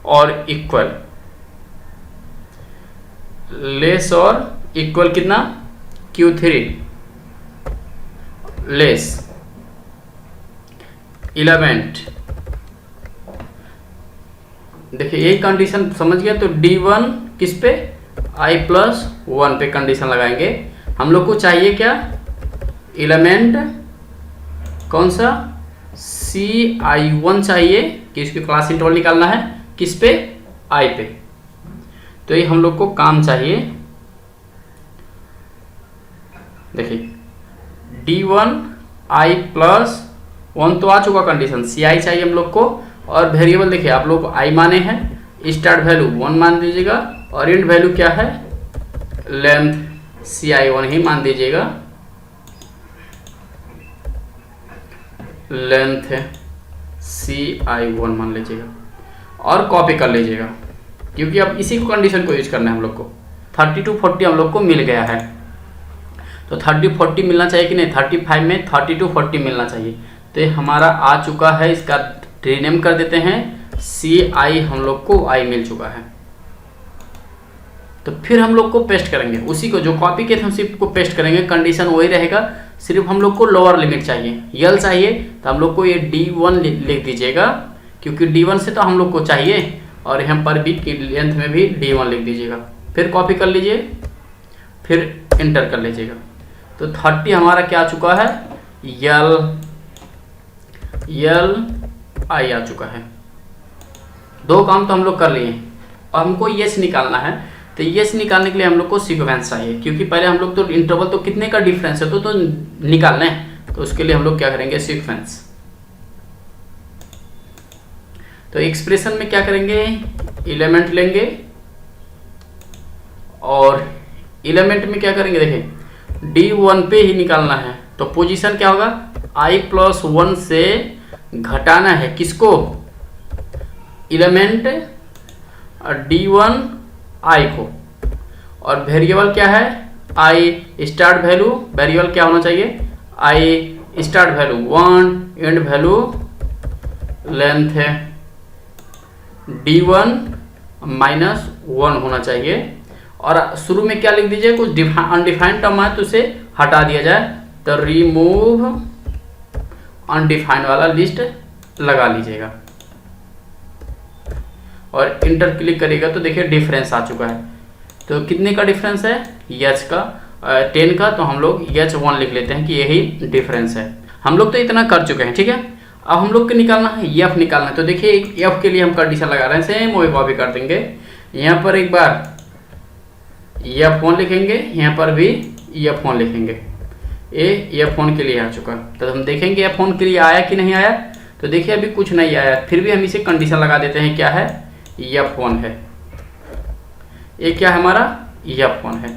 और इक्वल, लेस और इक्वल कितना? Q3 less element. देखिए ये कंडीशन समझ गया, तो D1 किस पे? I+1 पे कंडीशन लगाएंगे। हम लोग को चाहिए क्या? एलिमेंट कौन सा? CI1 चाहिए, कि इसकी क्लास इंटरवल निकालना है किस पे? I पे। तो ये हम लोग को काम चाहिए। देखिए D1 I+1 तो आ चुका कंडीशन, CI चाहिए हम लोग को, और वेरिएबल देखिए आप लोग I माने हैं, स्टार्ट वैल्यू 1 मान दीजिएगा, और एंड वैल्यू क्या है? लेंथ CI1 ही मान दीजिएगा, लेंथ CI1 मान लीजिएगा, और कॉपी कर लीजिएगा, क्योंकि अब इसी कंडीशन को यूज करना है हम लोग को। 32 40 हम लोग को मिल गया है, तो 30 40 मिलना चाहिए कि नहीं? 35 में 32 40 मिलना चाहिए। तो ये हमारा आ चुका है, इसका रीनेम कर देते हैं CI, हम लोग को I मिल चुका है। तो फिर हम लोग को पेस्ट करेंगे उसी को, जो कॉपी किए थे उसी को पेस्ट करेंगे, कंडीशन वही रहेगा, सिर्फ हम लोग को लोअर लिमिट चाहिए, L चाहिए, तो हम लोग को ये D1 लिख दीजिएगा, क्योंकि D1 से तो हम लोग को चाहिए, और यहाँ पर भी की लेंथ में भी D1 लिख दीजिएगा। फिर कॉपी कर लीजिए, फिर इंटर कर लीजिएगा। तो 30 हमारा क्या आ चुका है? L I आ चुका है। दो काम तो हम लोग कर लिए, और हमको यस निकालना है। तो यस निकालने के लिए हम लोग को सीक्वेंस चाहिए, क्योंकि पहले हम लोग तो इंटरवल तो कितने का डिफरेंस है तो निकालना है, तो उसके लिए हम लोग क्या करेंगे? सीक्वेंस। तो एक्सप्रेशन में क्या करेंगे? एलिमेंट लेंगे, और एलिमेंट में क्या करेंगे? देखिए D1 पे ही निकालना है, तो पोजीशन क्या होगा? I+1 से घटाना है किसको? एलिमेंट D1 I को, और वेरिएबल क्या है? I स्टार्ट वैल्यू, वेरिएबल क्या होना चाहिए? I start value 1, and value length है D1 -1 होना चाहिए, और शुरू में क्या लिख दीजिए? कुछ अनडिफाइंड टर्म है तो उसे हटा दिया जाए, तो रिमूव अनडिफाइंड वाला लिस्ट लगा लीजिएगा, और इंटर क्लिक करिएगा तो देखिए डिफरेंस आ चुका है। तो कितने का डिफरेंस है? H का 10 का, तो हम लोग H1 लिख लेते हैं कि यही डिफरेंस है। हम लोग तो इतना कर चुके हैं, ठीक है। अब हम लोग को निकालना है F निकालना है, तो देखिए F के लिए हम कंडीशन लगा रहे हैं, सेम वही कॉपी कर देंगे। यहाँ पर एक बार F1 लिखेंगे, यहाँ पर भी F1 लिखेंगे। ये F1 के लिए आ चुका, तो हम देखेंगे F1 के लिए आया कि नहीं आया। तो देखिए अभी कुछ नहीं आया, फिर भी हम इसे कंडीशन लगा देते हैं, क्या है? F1 है। ये क्या है हमारा? F1 है,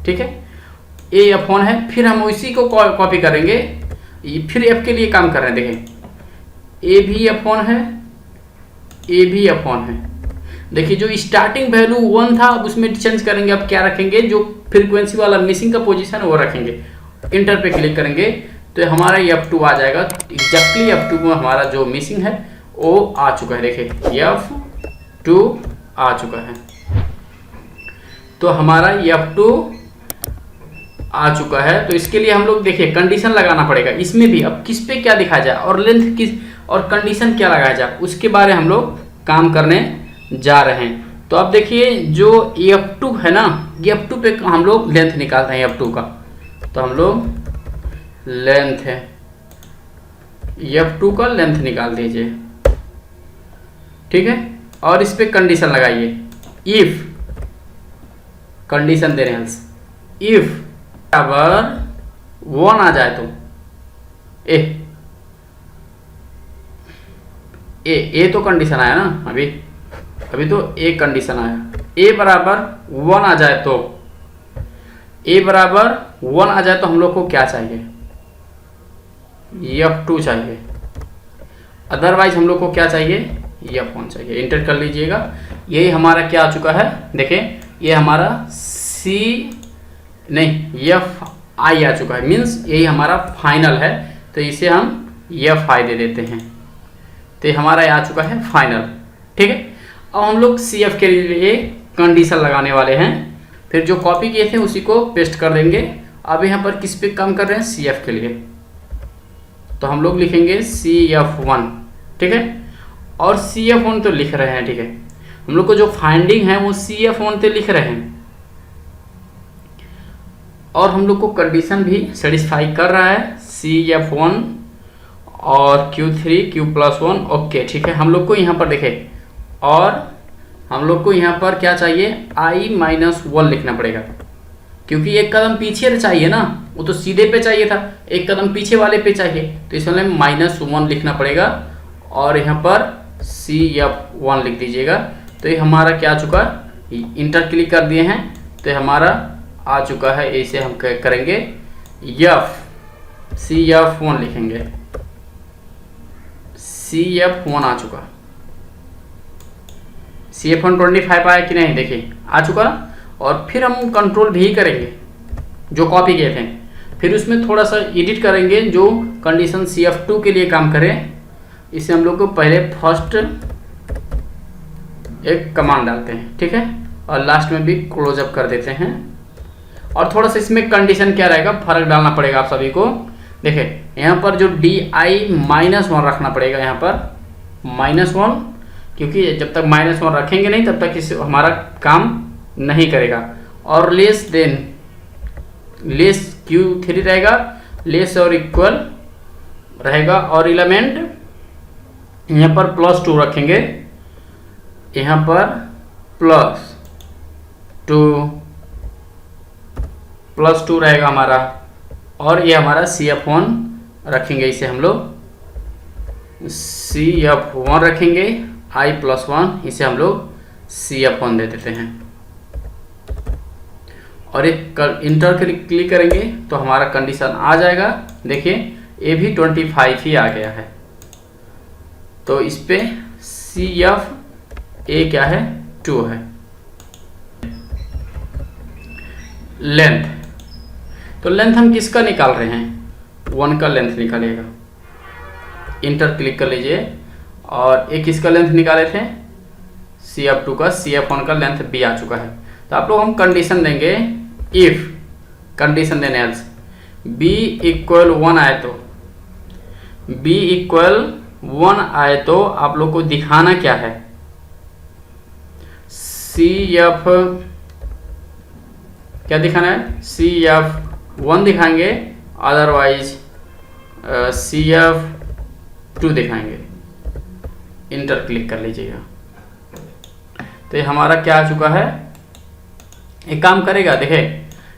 ठीक है। ये F1 है, फिर हम इसी को कॉपी करेंगे, फिर F के लिए काम कर रहे हैं। देखें A भी F1 है, A भी F1 है, देखिए जो स्टार्टिंग वैल्यू 1 था, अब उसमें चेंज करेंगे, अब क्या रखेंगे, जो फ्रीक्वेंसी वाला मिसिंग का पोजीशन वो रखेंगे। इंटर पे क्लिक करेंगे तो हमारा F2 आ जाएगा। एग्जैक्टली F2 में हमारा जो मिसिंग है वो आ चुका है। देखिए F2 आ चुका है, तो हमारा F2 आ चुका है। तो इसके लिए हम लोग देखिए कंडीशन लगाना पड़ेगा इसमें भी। अब किस पे क्या दिखाया जाए और लेंथ किस और कंडीशन क्या लगाया जाए, उसके बारे हम लोग काम करने जा रहे हैं। तो अब देखिए जो F2 है ना, F2 पे हम लोग लेंथ निकालते हैं F2 का। तो हम लोग लेंथ है F2 का लेंथ निकाल दीजिए, ठीक है। और इस पे कंडीशन लगाइए, इफ कंडीशन दे रहे हैं, इफ बराबर 1 आ जाए तो ए तो कंडीशन आया ना, अभी तो ए कंडीशन आया। ए बराबर 1 आ जाए तो, ए बराबर 1 आ जाए तो हम लोग को क्या चाहिए, F2 चाहिए। अदरवाइज हम लोग को क्या चाहिए, F1 चाहिए। इंटर कर लीजिएगा। यही हमारा क्या आ चुका है, देखें ये हमारा F आ चुका है, मीन्स यही हमारा फाइनल है। तो इसे हम Fi दे देते हैं, तो हमारा आ चुका है फाइनल, ठीक है। अब हम लोग CF के लिए कंडीशन लगाने वाले हैं, फिर जो कॉपी किए थे उसी को पेस्ट कर देंगे। अब यहाँ पर किस पे काम कर रहे हैं, CF के लिए, तो हम लोग लिखेंगे CF1, ठीक है। और CF1 तो लिख रहे हैं, ठीक है। हम लोग को जो फाइंडिंग है वो CF1 पे लिख रहे हैं, और हम लोग को कंडीशन भी सेटिस्फाई कर रहा है CF1 और Q3 Q+1, ओके, ठीक है। हम लोग को यहाँ पर देखें, और हम लोग को यहाँ पर क्या चाहिए, I-1 लिखना पड़ेगा, क्योंकि एक कदम पीछे चाहिए ना, वो तो सीधे पे चाहिए था, एक कदम पीछे वाले पे चाहिए, तो इसमें -1 लिखना पड़ेगा। और यहाँ पर CF1 लिख दीजिएगा। तो ये हमारा क्या आ चुका, इंटर क्लिक कर दिए हैं, तो हमारा आ चुका है। इसे हम करेंगे CF1 लिखेंगे, CF1 आ चुका। CF1 25 आया कि नहीं, देखिए आ चुका। और फिर हम कंट्रोल भी करेंगे जो कॉपी किए थे, फिर उसमें थोड़ा सा एडिट करेंगे जो कंडीशन CF2 के लिए काम करे। इसे हम लोग को पहले फर्स्ट एक कमांड डालते हैं, ठीक है, और लास्ट में भी क्लोज अप कर देते हैं। और थोड़ा सा इसमें कंडीशन क्या रहेगा, फर्क डालना पड़ेगा आप सभी को। देखिए यहाँ पर जो DI-1 रखना पड़ेगा, यहाँ पर -1, क्योंकि जब तक -1 रखेंगे नहीं तब तक इस हमारा काम नहीं करेगा। और लेस Q3 रहेगा, लेस और इक्वल रहेगा। और एलिमेंट यहाँ पर +2 रखेंगे, यहाँ पर +2 रहेगा हमारा। और ये हमारा CF1 रखेंगे, इसे हम लोग CF1 रखेंगे, I+1, इसे हम लोग CF1 दे देते हैं। और एक इंटर क्लिक करेंगे तो हमारा कंडीशन आ जाएगा। देखिए ये भी 25 ही आ गया है। तो इस पे CF क्या है, 2 है। लेंथ, तो लेंथ हम किसका निकाल रहे हैं, 1 का लेंथ निकालेगा। इंटर क्लिक कर लीजिए। और एक किसका लेंथ निकाले थे, CF2 का, CF1 का लेंथ B आ चुका है। तो आप लोग हम कंडीशन देंगे, इफ कंडीशन देने एल्स B = 1 आए तो, B = 1 आए तो आप लोग को दिखाना क्या है, CF क्या दिखाना है, CF1 दिखाएंगे, अदरवाइज CF2 दिखाएंगे। इंटर क्लिक कर लीजिएगा। तो ये हमारा क्या आ चुका है, एक काम करेगा, देखे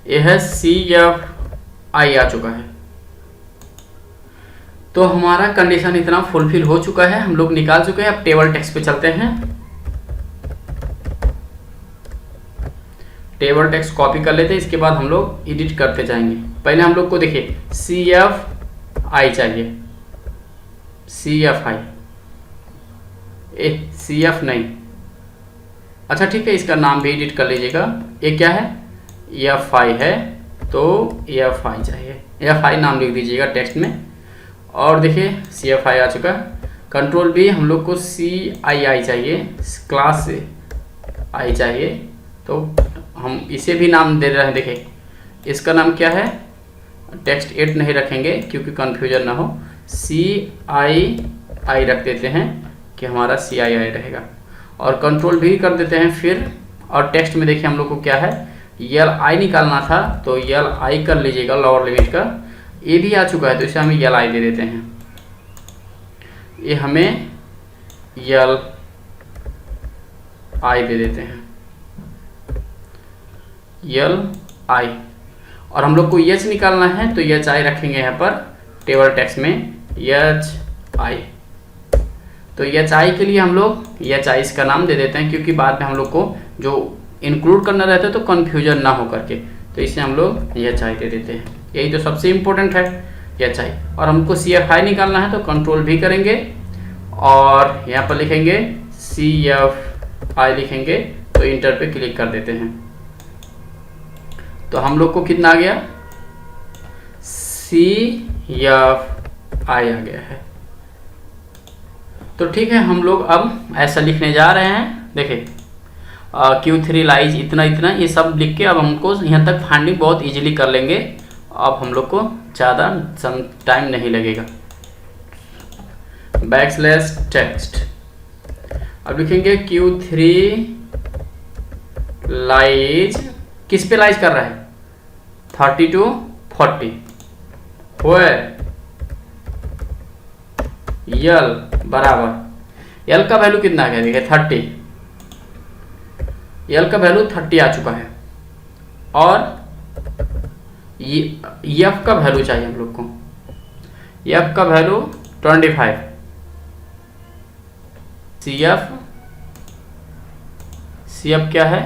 ये है CFI आ चुका है। तो हमारा कंडीशन इतना फुलफिल हो चुका है, हम लोग निकाल चुके हैं। अब टेबल टेक्स्ट पे चलते हैं। टेबल टेक्स्ट कॉपी कर लेते हैं, इसके बाद हम लोग एडिट करते जाएंगे। पहले हम लोग को देखिए CFI चाहिए, CFI CF नहीं, अच्छा ठीक है, इसका नाम भी एडिट कर लीजिएगा। ये क्या है, एफ आई है, तो एफ आई चाहिए, एफ आई नाम लिख दीजिएगा टेक्स्ट में। और देखिए सी एफ आई आ चुका है। कंट्रोल भी हम लोग को सी आई आई चाहिए, क्लास से आई चाहिए, तो हम इसे भी नाम दे रहे हैं। देखिए इसका नाम क्या है, टेक्स्ट 8 नहीं रखेंगे क्योंकि कन्फ्यूजन ना हो, सी आई आई रख देते हैं कि हमारा सी आई आई रहेगा। और कंट्रोल भी कर देते हैं फिर। और टेक्स्ट में देखिए हम लोग को क्या है, यल आई निकालना था, तो यल आई कर लीजिएगा लोअर लिमिट का। ये भी आ चुका है तो इसे हम यल आई दे देते हैं। ये हमें यल आई दे देते हैं, यल आई। और हम लोग को एच निकालना है तो एच आई रखेंगे यहाँ पर टेबल टेक्स्ट में, एच आई। तो एच आई के लिए हम लोग एच आई इसका नाम दे देते हैं, क्योंकि बाद में हम लोग को जो इंक्लूड करना रहता है तो कन्फ्यूजन ना हो करके, तो इसे हम लोग एच आई दे देते हैं। यही तो सबसे इम्पोर्टेंट है, एच आई। और हमको सी एफ आई निकालना है तो कंट्रोल भी करेंगे और यहाँ पर लिखेंगे सी एफ आई लिखेंगे, तो इंटर पे क्लिक कर देते हैं। तो हम लोग को कितना आ गया, सी एफ आई आ गया है। तो ठीक है, हम लोग अब ऐसा लिखने जा रहे हैं। देखिए Q3 लाइज इतना इतना, ये सब लिख के अब हमको यहाँ तक फाइंडिंग बहुत इजीली कर लेंगे। अब हम लोग को ज़्यादा टाइम नहीं लगेगा। बैकस्लैश टेक्स्ट, अब लिखेंगे Q3 लाइज, किस पे लाइज कर रहा है, 30 to 40, यल बराबर, यल का वैल्यू कितना आ गया, देखिए 30, यल का वैल्यू 30 आ चुका है। और एफ का वैल्यू चाहिए हम लोग को, एफ का वैल्यू 25, सी एफ क्या है,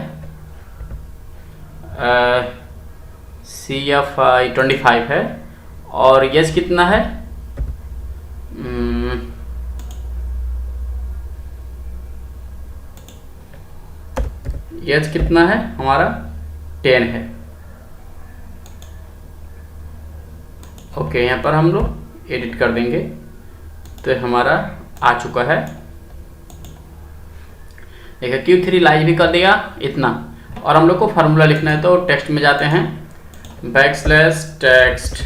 सी एफ 25 है। और एच कितना है, एच कितना है हमारा 10 है। ओके, यहाँ पर हम लोग एडिट कर देंगे तो हमारा आ चुका है। देखिए Q3 लाइज भी कर दिया इतना। और हम लोग को फार्मूला लिखना है तो टेक्स्ट में जाते हैं, backslash text,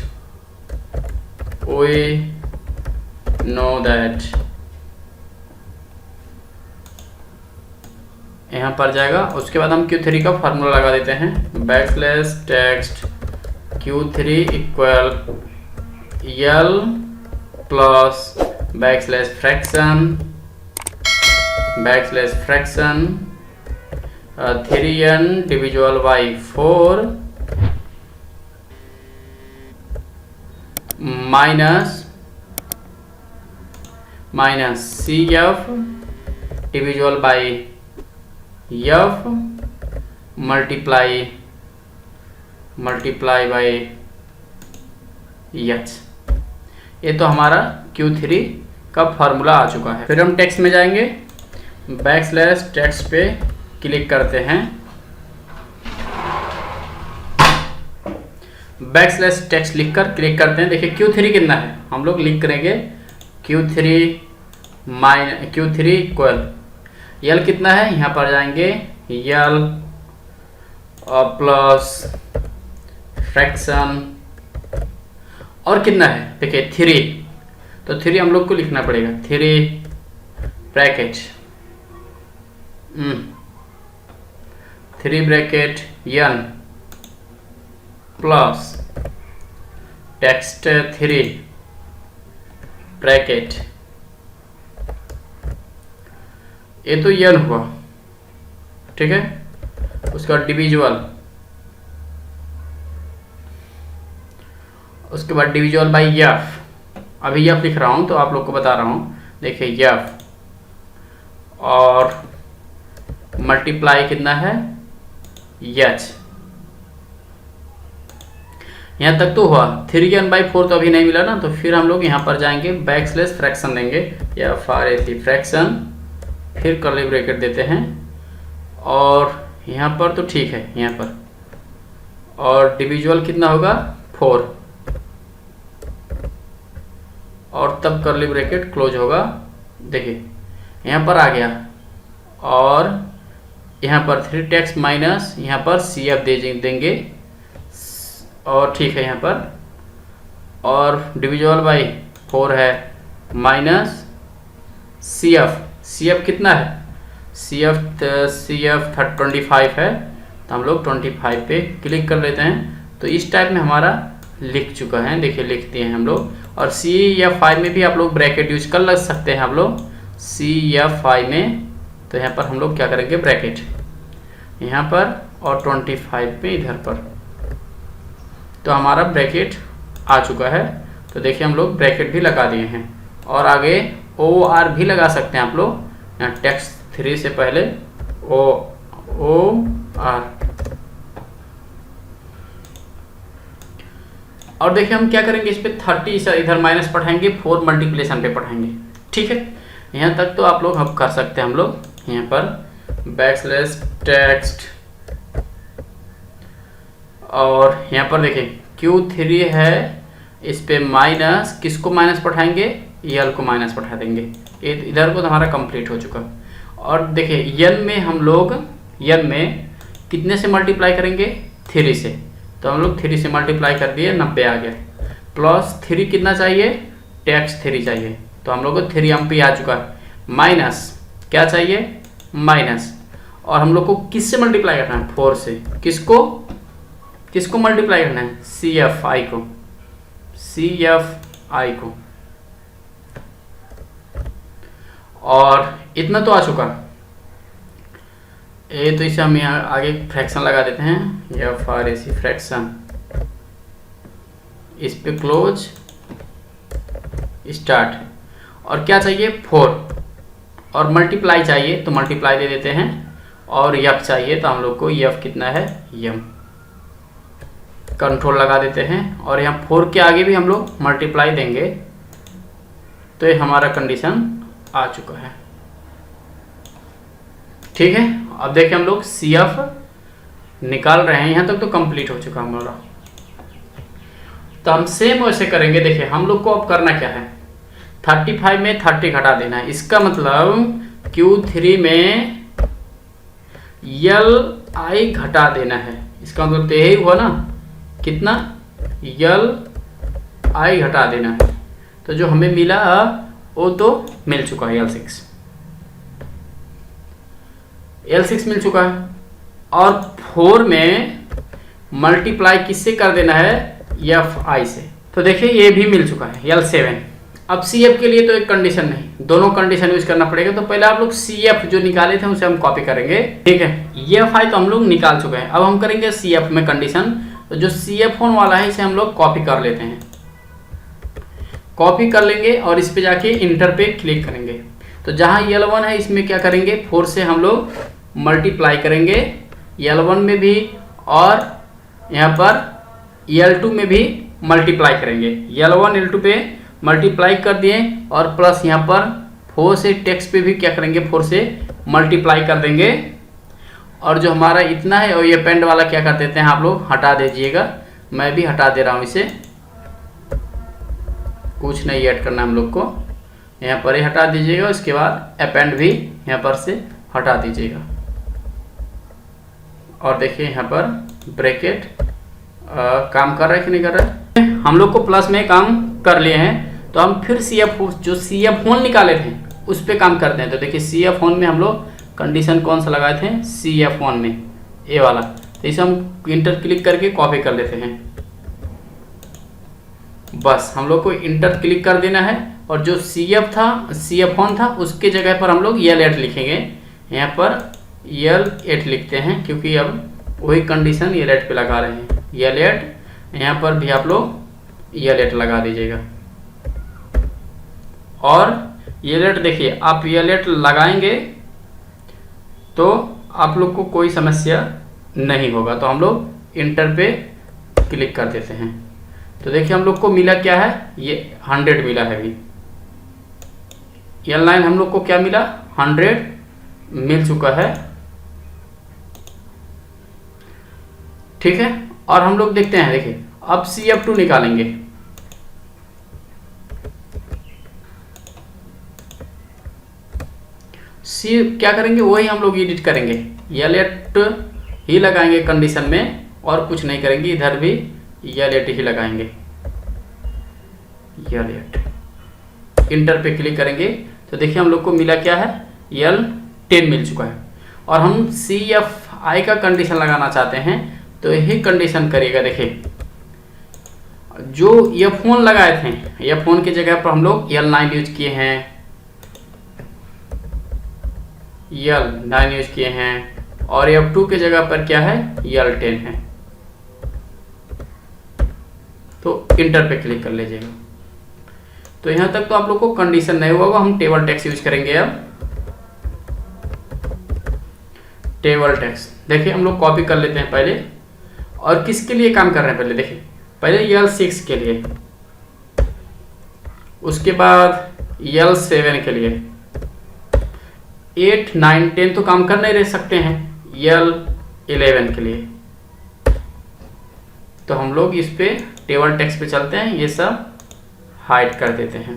we know that, यहाँ पर जाएगा। उसके बाद हम Q3 का फार्मूला लगा देते हैं, backslash text Q3 equal L plus backslash fraction 3n divisible by 4 minus C F divisible by F multiply by H. ये तो हमारा Q3 का फार्मूला आ चुका है। फिर हम टेक्स्ट में जाएंगे, बैकस्लैश टेक्स्ट पे क्लिक करते हैं, बैकस्लैश टेक्स्ट लिखकर क्लिक करते हैं। देखिए Q3 कितना है, हम लोग लिख करेंगे Q3 इक्वल यल कितना है, यहाँ पर जाएंगे यल प्लस फ्रैक्शन और कितना है, देखिए 3, तो 3 हम लोग को लिखना पड़ेगा, 3 bracket 3 bracket n plus text 3 bracket, ये तो n हुआ, ठीक है। उसका डिविजुअल, उसके बाद डिविजुअल बाई एफ, अभी एफ लिख रहा हूँ तो आप लोग को बता रहा हूँ। देखिए एफ और मल्टीप्लाई कितना है एच, यहाँ तक तो हुआ। 3n/4 तो अभी नहीं मिला ना, तो फिर हम लोग यहाँ पर जाएंगे बैकस्लैश फ्रैक्शन देंगे, या फ्रैक्शन, फिर कर्ली ब्रैकेट देते हैं और यहाँ पर तो ठीक है यहाँ पर, और डिविजुअल कितना होगा 4, और तब कर्ली ब्रैकेट क्लोज होगा। देखिए यहाँ पर आ गया, और यहाँ पर 3 टैक्स माइनस यहाँ पर CF देंगे, और ठीक है यहाँ पर, और डिविजुअल बाई 4 है माइनस CF कितना है, CF 25 है, तो हम लोग 25 पे क्लिक कर लेते हैं। तो इस टाइप में हमारा लिख चुका है, देखिए लिख दिए हैं हम लोग। और CF5 में भी आप लोग ब्रैकेट यूज कर सकते हैं, हम लोग CF5 में। तो यहाँ पर हम लोग क्या करेंगे, ब्रैकेट यहाँ पर और 25 पे इधर पर, तो हमारा ब्रैकेट आ चुका है। तो देखिए हम लोग ब्रैकेट भी लगा दिए हैं, और आगे OR भी लगा सकते हैं आप लोग, यहाँ टेक्स्ट 3 से पहले OR। और देखिए हम क्या करेंगे, इस पे 30 इधर माइनस पढ़ाएंगे, 4 मल्टीप्लिकेशन पे पढ़ाएंगे, ठीक है। यहाँ तक तो आप लोग हम कर सकते हैं। हम लोग यहाँ पर बैकस्लैश टेक्स्ट, और यहाँ पर देखिए Q3 है, इस पे माइनस, किसको माइनस पढ़ाएंगे, यल को माइनस पढ़ा देंगे। इधर को तो हमारा कंप्लीट हो चुका। और देखिए यन में हम लोग, यन में कितने से मल्टीप्लाई करेंगे, 3 से, तो हम लोग 3 से मल्टीप्लाई कर दिए, 90 आ गया। प्लस 3 कितना चाहिए, टैक्स 3 चाहिए, तो हम लोग को 3 MP आ चुका है। माइनस क्या चाहिए, माइनस, और हम लोग को किससे मल्टीप्लाई करना है, 4 से। किसको मल्टीप्लाई करना है, CF I को। और इतना तो आ चुका, तो इसे हम यहाँ आगे फ्रैक्शन लगा देते हैं, FRAC फ्रैक्शन, इस पे क्लोज स्टार्ट। और क्या चाहिए, 4, और मल्टीप्लाई चाहिए तो मल्टीप्लाई दे देते हैं, और यफ चाहिए तो हम लोग को यफ कितना है, यम, कंट्रोल लगा देते हैं। और यहाँ 4 के आगे भी हम लोग मल्टीप्लाई देंगे, तो ये हमारा कंडीशन आ चुका है, ठीक है। अब देखिए हम लोग CF निकाल रहे हैं, यहाँ तक तो कंप्लीट हो चुका हमारा। तो हम सेम वैसे करेंगे। देखिए हम लोग को अब करना क्या है, 35 में 30 घटा देना है। इसका मतलब Q3 में LI घटा देना है। इसका मतलब तो यही हुआ ना, कितना, LI घटा देना है। तो जो हमें मिला वो तो मिल चुका है, L6 मिल चुका है। और 4 में मल्टीप्लाई किससे कर देना है, FI से। तो देखिए ये भी मिल चुका है, L7। अब CF के लिए तो एक कंडीशन नहीं, दोनों कंडीशन यूज करना पड़ेगा। तो पहले आप लोग CF जो निकाले थे उसे हम कॉपी करेंगे, ठीक है। FI तो हम लोग निकाल चुके हैं, अब हम करेंगे CF में कंडीशन। तो जो CF होने वाला है इसे हम लोग कॉपी कर लेते हैं, कॉपी कर लेंगे और इस पे जाके इंटर पे क्लिक करेंगे। तो जहाँ L1 है इसमें क्या करेंगे, 4 से हम लोग मल्टीप्लाई करेंगे L1 में भी, और यहाँ पर L2 में भी मल्टीप्लाई करेंगे। L1 L2 पे मल्टीप्लाई कर दिए, और प्लस यहाँ पर 4 से टेक्स्ट पे भी क्या करेंगे, 4 से मल्टीप्लाई कर देंगे। और जो हमारा इतना है और ये पेंड वाला क्या कर देते हैं आप लोग, हटा दीजिएगा। मैं भी हटा दे रहा हूँ इसे, कुछ नहीं ऐड करना हम लोग को, यहाँ पर ही हटा दीजिएगा। उसके बाद अपेंड भी यहाँ पर से हटा दीजिएगा। और देखिए यहाँ पर ब्रैकेट काम कर रहा है कि नहीं कर रहा है। हम लोग को प्लस में काम कर लिए हैं, तो हम फिर जो CF1 निकाले थे उस पर काम करते हैं। तो देखिए CF1 में हम लोग कंडीशन कौन सा लगाए थे, CF1 में ए वाला। तो इसे हम इंटर क्लिक करके कॉपी कर लेते हैं। बस हम लोग को इंटर क्लिक कर देना है, और जो CF1 था उसके जगह पर हम लोग L8 लिखेंगे। यहाँ पर L8 लिखते हैं, क्योंकि अब वही कंडीशन L8 पे लगा रहे हैं। L8 यहाँ पर भी आप लोग L8 लगा दीजिएगा। और L8 देखिए, आप L8 लगाएंगे तो आप लोग को कोई समस्या नहीं होगा। तो हम लोग इंटर पे क्लिक कर देते हैं। तो देखिए हम लोग को मिला क्या है, ये 100 मिला है। अभी L9 हम लोग को क्या मिला, 100 मिल चुका है। ठीक है। और हम लोग देखते हैं, देखिए अब CF2 निकालेंगे। क्या करेंगे, वही हम लोग एडिट करेंगे, L8 ही लगाएंगे कंडीशन में, और कुछ नहीं करेंगे। इधर भी L8 ही लगाएंगे, L8। इंटर पे क्लिक करेंगे तो देखिए हम लोग को मिला क्या है, L10 मिल चुका है। और हम CFI का कंडीशन लगाना चाहते हैं तो यही कंडीशन करिएगा। देखिए जो F1 लगाए थे, F1 की जगह पर हम लोग L9 यूज किए हैं, L9 यूज किए हैं, और F2 की जगह पर क्या है, L10 है। तो इंटर पे क्लिक कर लीजिएगा। तो यहां तक तो आप लोग को कंडीशन नहीं हुआ, हम टेबल टेक्स्ट यूज करेंगे। अब टेबल टेक्स्ट देखिए हम लोग कॉपी कर लेते हैं पहले, और किसके लिए काम कर रहे हैं पहले देखिए, पहले L6 के लिए, उसके बाद L7 के लिए, 8, 9, 10 तो काम कर नहीं रह सकते हैं, L11 के लिए। तो हम लोग इस पे टेबल टेक्स्ट पे चलते हैं, ये सब हाइड कर देते हैं,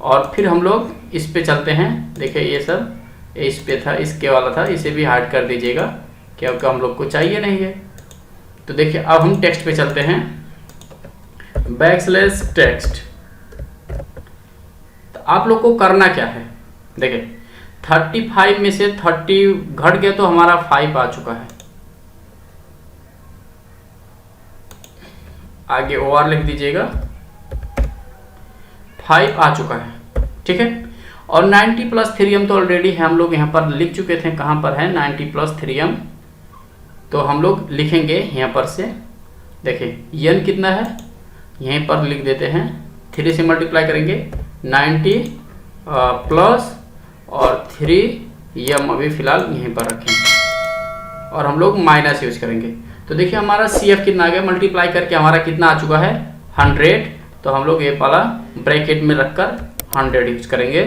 और फिर हम लोग इस पे चलते हैं। देखिए ये सब इस पे था, इसके वाला था, इसे भी हाइड कर दीजिएगा क्योंकि हम लोग को चाहिए नहीं है। तो देखिए अब हम टेक्स्ट पे चलते हैं, \text। तो आप लोग को करना क्या है, देखिए 35 में से 30 घट गया तो हमारा 5 आ चुका है। आगे OR लिख दीजिएगा, 5 आ चुका है, ठीक है। और 90 + 3m तो ऑलरेडी है, हम लोग यहाँ पर लिख चुके थे। कहाँ पर है 90 + 3m, तो हम लोग लिखेंगे यहाँ पर से। देखिए n कितना है, यहीं पर लिख देते हैं, 3 से मल्टीप्लाई करेंगे, 90 प्लस और 3m अभी फिलहाल यहीं पर रखेंगे, और हम लोग माइनस यूज करेंगे। तो देखिए हमारा CF कितना आ गया, मल्टीप्लाई करके हमारा कितना आ चुका है, 100। तो हम लोग ये वाला ब्रैकेट में रखकर 100 यूज करेंगे,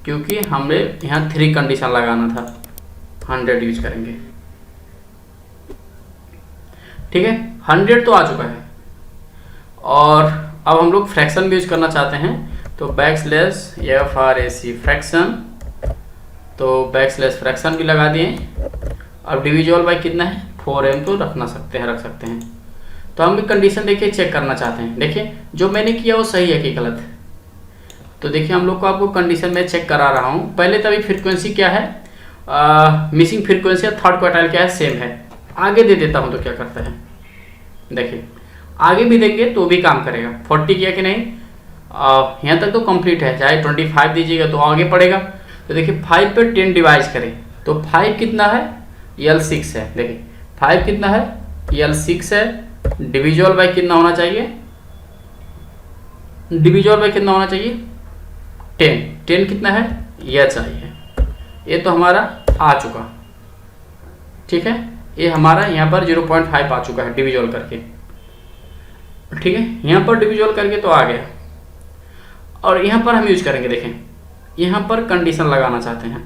क्योंकि हमें यहाँ 3 कंडीशन लगाना था, 100 यूज करेंगे, ठीक है। 100 तो आ चुका है। और अब हम लोग फ्रैक्शन भी यूज करना चाहते हैं, तो \frac फ्रैक्शन, तो \फ्रैक्शन भी लगा दिए। अब डिविजिबल बाय कितना है, 4m, तो रख सकते हैं। तो हम भी कंडीशन देखिए चेक करना चाहते हैं। देखिए जो मैंने किया वो सही है कि गलत है। तो देखिए हम लोग को आपको कंडीशन में चेक करा रहा हूँ। पहले तभी फ्रीक्वेंसी क्या है, मिसिंग फ्रीक्वेंसी या थर्ड क्वार्टाइल क्या है, सेम है। आगे दे देता हूँ तो क्या करता है, देखिए आगे भी देंगे तो भी काम करेगा। 40 किया कि नहीं, यहाँ तक तो कंप्लीट है, चाहे 25 दीजिएगा तो आगे पड़ेगा। तो देखिए 5 पे 10 डिवाइड करें तो 5 कितना है, L6 है। देखिए 5 कितना है, L6 है। डिविजिबल बाय कितना होना चाहिए, डिविजिबल बाय कितना होना चाहिए, 10 कितना है, यह चाहिए। ये तो हमारा आ चुका, ठीक है। ये हमारा यहाँ पर 0.5 आ चुका है डिविजिबल करके, ठीक है। यहाँ पर डिविजिबल करके तो आ गया। और यहाँ पर हम यूज करेंगे, देखें यहाँ पर कंडीशन लगाना चाहते हैं,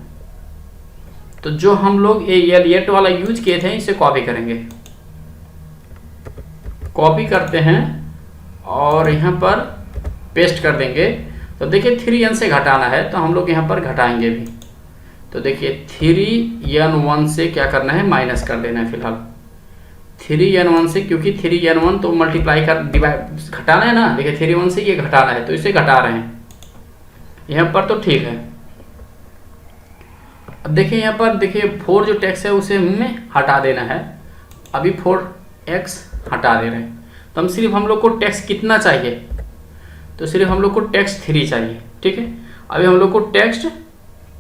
तो जो हम लोग ये L8 वाला यूज किए थे इसे कॉपी करेंगे। कॉपी करते हैं और यहाँ पर पेस्ट कर देंगे। तो देखिए 3n से घटाना है तो हम लोग यहाँ पर घटाएंगे भी। तो देखिए 3n1 से क्या करना है, माइनस कर देना है फिलहाल 3n1 से, क्योंकि 3n1 तो मल्टीप्लाई कर डिवाइड घटाना है ना। देखिए 3n1 से ये घटाना है तो इसे घटा रहे हैं यहाँ पर, तो ठीक है। अब देखिए यहाँ पर देखिए 4 जो टेक्स्ट है उसे हमें हटा देना है। अभी 4x हटा दे रहे हैं। तो हम लोग को टेक्स्ट कितना चाहिए, तो सिर्फ हम लोग को टेक्स्ट 3 चाहिए, ठीक है। अभी हम लोग को टेक्स्ट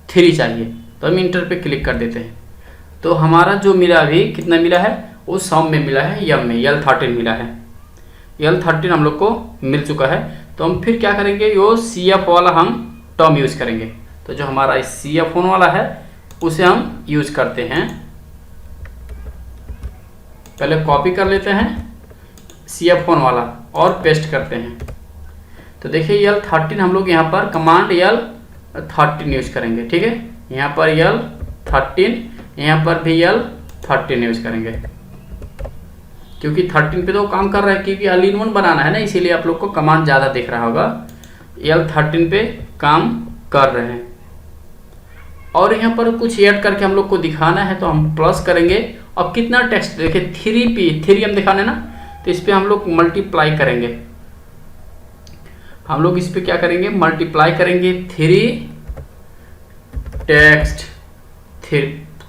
3 चाहिए, तो हम इंटर पे क्लिक कर देते हैं। तो हमारा जो मिला अभी कितना मिला है, वो सम में मिला है, यम में L13 मिला है। L13 हम लोग को मिल चुका है। तो हम फिर क्या करेंगे, यो CF वाला हम टर्म यूज करेंगे। तो जो हमारा CF वाला है उसे हम यूज करते हैं। पहले कॉपी कर लेते हैं CF वाला और पेस्ट करते हैं। तो देखिए L13 हम लोग यहाँ पर कमांड L13 यूज करेंगे, ठीक है। यहाँ पर L13, यहाँ पर भी L13 यूज करेंगे, क्योंकि 13 पे तो काम कर रहा है, क्योंकि ऑल इन वन बनाना है ना, इसीलिए आप लोग को कमांड ज़्यादा दिख रहा होगा। L13 पे काम कर रहे हैं। और यहाँ पर कुछ ऐड करके हम लोग को दिखाना है, तो हम प्लस करेंगे। अब कितना टेक्स्ट देखिए, 3 हम दिखाने ना, तो इस पर हम लोग मल्टीप्लाई करेंगे। हम लोग इस पे क्या करेंगे, मल्टीप्लाई करेंगे 3 टेक्स्ट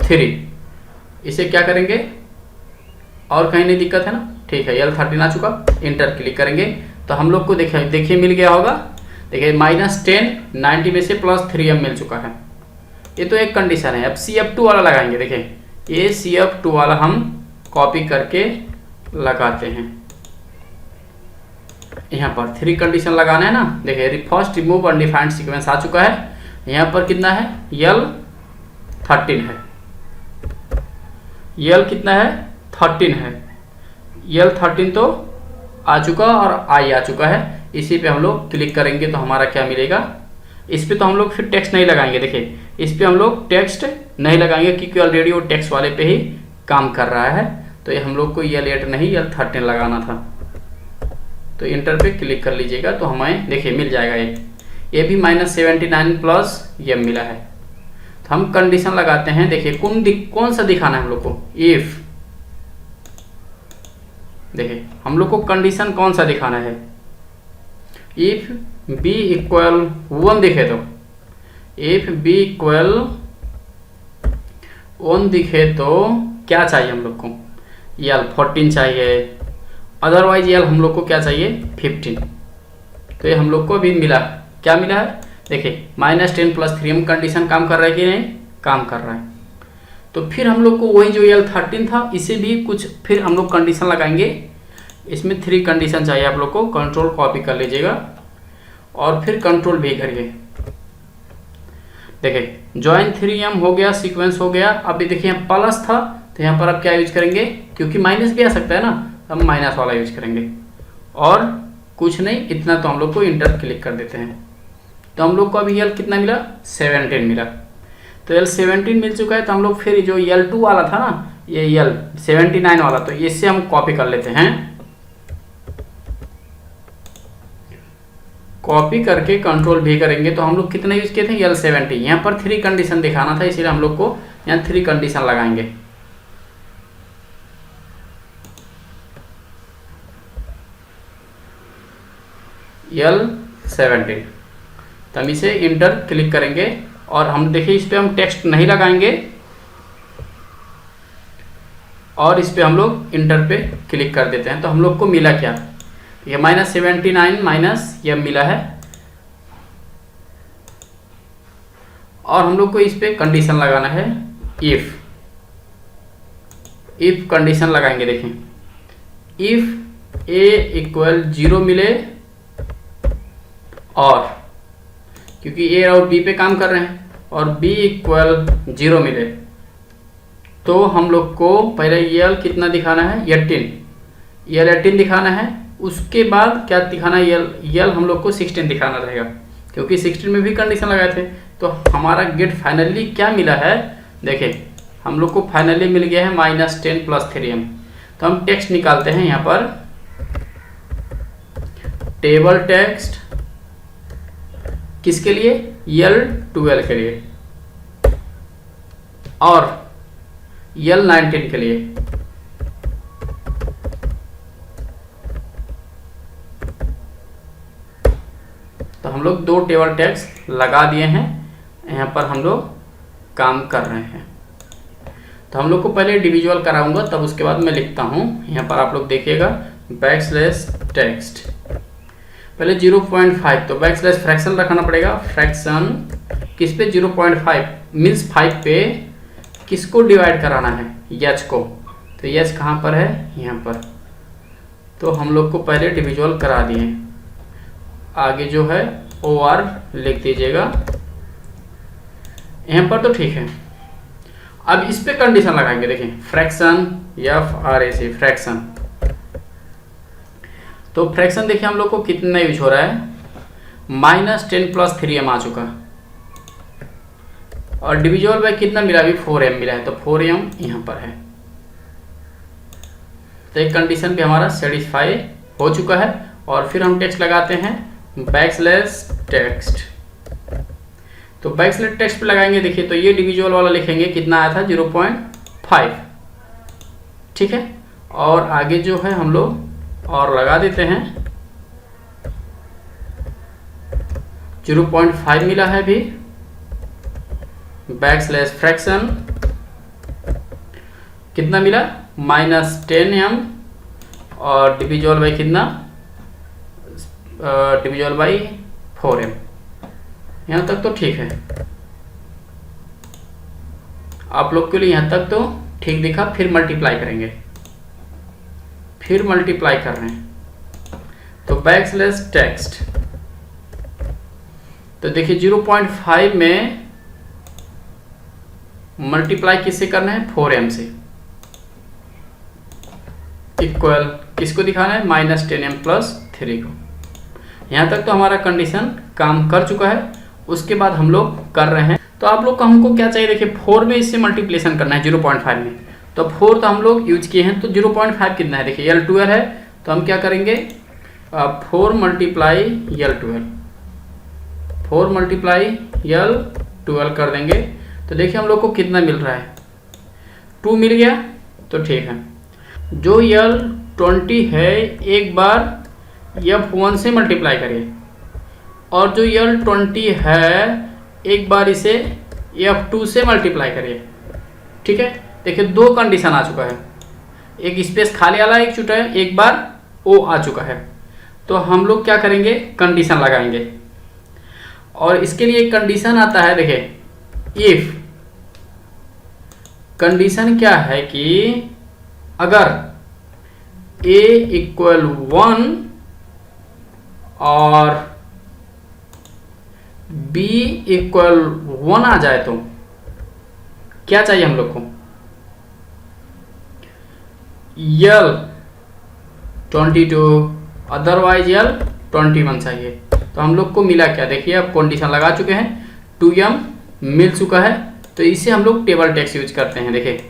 3। इसे क्या करेंगे, और कहीं नहीं दिक्कत है ना, ठीक है। L13 आ चुका, इंटर क्लिक करेंगे तो हम लोग को देखिए मिल गया होगा। देखिए -10 90 में से +3m मिल चुका है। ये तो एक कंडीशन है। अब CF2 वाला लगाएंगे। देखिए ये CF2 वाला हम कॉपी करके लगाते हैं। यहाँ पर 3 कंडीशन लगाना है ना। देखिए फर्स्ट रिमूव अनडिफाइंड सीक्वेंस आ चुका है। यहाँ पर कितना है, L13 है। L कितना है, 13 है। L13 तो आ चुका और I आ चुका है। इसी पे हम लोग क्लिक करेंगे तो हमारा क्या मिलेगा। इस पे तो हम लोग फिर टेक्स्ट नहीं लगाएंगे। देखिए इस पे हम लोग टेक्स्ट नहीं लगाएंगे, क्योंकि ऑलरेडी वो टेक्स्ट वाले पे ही काम कर रहा है। तो ये हम लोग को L8 नहीं L13 लगाना था। तो इंटर पे क्लिक कर लीजिएगा तो हमें देखिए मिल जाएगा। ये भी -79 प्लस ये मिला है। तो हम कंडीशन लगाते हैं। देखिए कौन सा दिखाना है हम लोग को, इफ। देखिए हम लोग को कंडीशन कौन सा दिखाना है, इफ b इक्वल 1 दिखे तो, इफ b इक्वल 1 दिखे तो क्या चाहिए हम लोग को, L14 चाहिए। अदरवाइज हम लोग को क्या चाहिए, 15। तो ये हम लोग को अभी मिला, क्या मिला है। देखिए -10 + 3m कंडीशन काम कर रहा है कि नहीं, काम कर रहा है। तो फिर हम लोग को वही जो L13 था, इसे भी कुछ फिर हम लोग कंडीशन लगाएंगे। इसमें 3 कंडीशन चाहिए आप लोग को। कंट्रोल कॉपी कर लीजिएगा और फिर कंट्रोल भी करिए। देखिए जॉइन 3m हो गया, सीक्वेंस हो गया। अभी देखिए यहाँ प्लस था, तो यहाँ पर अब क्या यूज करेंगे, क्योंकि माइनस भी आ सकता है ना, हम माइनस वाला यूज करेंगे। और कुछ नहीं, इतना तो हम लोग को इंटर क्लिक कर देते हैं। तो हम लोग को अभी L कितना मिला, 17 मिला। तो L17 मिल चुका है। तो हम लोग फिर जो L2 वाला था ना, ये L79 वाला, तो इससे हम कॉपी कर लेते हैं। कॉपी करके कंट्रोल भी करेंगे तो हम लोग कितना यूज किए थे, L70। यहाँ पर 3 कंडीशन दिखाना था, इसीलिए हम लोग को यहाँ 3 कंडीशन लगाएंगे। L17, तो हम इसे इंटर क्लिक करेंगे और हम देखिए इस पे हम टेक्स्ट नहीं लगाएंगे और इस पे हम लोग इंटर पे क्लिक कर देते हैं। तो हम लोग को मिला क्या, ये -79 माइनस यह मिला है। और हम लोग को इस पे कंडीशन लगाना है, इफ कंडीशन लगाएंगे। देखें इफ a इक्वल 0 मिले, और क्योंकि a और b पे काम कर रहे हैं, और b इक्वल 0 मिले, तो हम लोग को पहले L कितना दिखाना है, 18 दिखाना है। उसके बाद क्या दिखाना है, L हम लोग को 16 दिखाना रहेगा, क्योंकि 16 में भी कंडीशन लगाए थे। तो हमारा गेट फाइनली क्या मिला है, देखिए हम लोग को फाइनली मिल गया है -10 + 3m। तो हम टेक्स्ट निकालते हैं यहाँ पर, टेबल टेक्स्ट किसके लिए, L12 के लिए और L19 के लिए। तो हम लोग 2 टेबल टेक्स्ट लगा दिए हैं। यहाँ पर हम लोग काम कर रहे हैं। तो हम लोग को पहले डिविजुअल कराऊंगा, तब उसके बाद मैं लिखता हूँ। यहाँ पर आप लोग देखिएगा \text पहले 0.5, तो \, फ्रैक्शन रखना पड़ेगा। फ्रैक्शन किस पे, 0.5 मीन्स 5 पे किसको डिवाइड कराना है, h को। तो h कहाँ पर है, यहाँ पर। तो हम लोग को पहले डिविजुअल करा दिए। आगे जो है OR लिख दीजिएगा यहाँ पर, तो ठीक है। अब इस पे कंडीशन लगाएंगे। देखें फ्रैक्शन FRAC फ्रैक्शन, तो फ्रैक्शन देखिए हम लोग को कितना यूज हो रहा है, -10 + 3m आ चुका, और डिविजुअल बाय कितना मिला, अभी 4m मिला है। तो 4m यहाँ पर है। तो एक कंडीशन भी हमारा सेटिस्फाई हो चुका है। और फिर हम टेक्स्ट लगाते हैं बैकस्लैश टेक्स्ट। तो बैकस्लैश टेक्स्ट पे लगाएंगे, देखिए तो ये डिविजुअल वाला लिखेंगे, कितना आया था 0.5, ठीक है। और आगे जो है हम लोग और लगा देते हैं 0.5 मिला है भी, बैकस्लैश फ्रैक्शन कितना मिला -10m और डिविजुअल बाई कितना डिविजुअल बाई 4m। यहाँ तक तो ठीक है, आप लोग के लिए यहाँ तक तो ठीक दिखा। फिर मल्टीप्लाई करेंगे, फिर मल्टीप्लाई कर रहे हैं तो बैकस्लैश टेक्स्ट। तो देखिए 0.5 में मल्टीप्लाई किससे करना है 4m से, इक्वल किसको दिखाना है -10m + 3 को। यहाँ तक तो हमारा कंडीशन काम कर चुका है। उसके बाद हम लोग कर रहे हैं, तो आप लोग को हमको क्या चाहिए, देखिए 4 में इससे मल्टीप्लिकेशन करना है 0.5 में। तो 4 तो हम लोग यूज किए हैं, तो 0.5 कितना है, देखिए L12 है, तो हम क्या करेंगे 4 × L12, 4 × L12 कर देंगे। तो देखिए हम लोग को कितना मिल रहा है 2 मिल गया, तो ठीक है। जो L20 है एक बार F1 से मल्टीप्लाई करिए, और जो L20 है एक बार इसे F2 से मल्टीप्लाई करिए, ठीक है। देखिए 2 कंडीशन आ चुका है, एक स्पेस खाली वाला एक छूटा है, एक बार O आ चुका है। तो हम लोग क्या करेंगे कंडीशन लगाएंगे, और इसके लिए एक कंडीशन आता है, देखिए इफ कंडीशन क्या है कि अगर A = 1 और B = 1 आ जाए, तो क्या चाहिए हम लोग को L22 अदरवाइज L21 चाहिए। तो हम लोग को मिला क्या, देखिए अब कंडीशन लगा चुके हैं, 2m मिल चुका है। तो इसे हम लोग टेबल टेक्स्ट यूज करते हैं। देखिए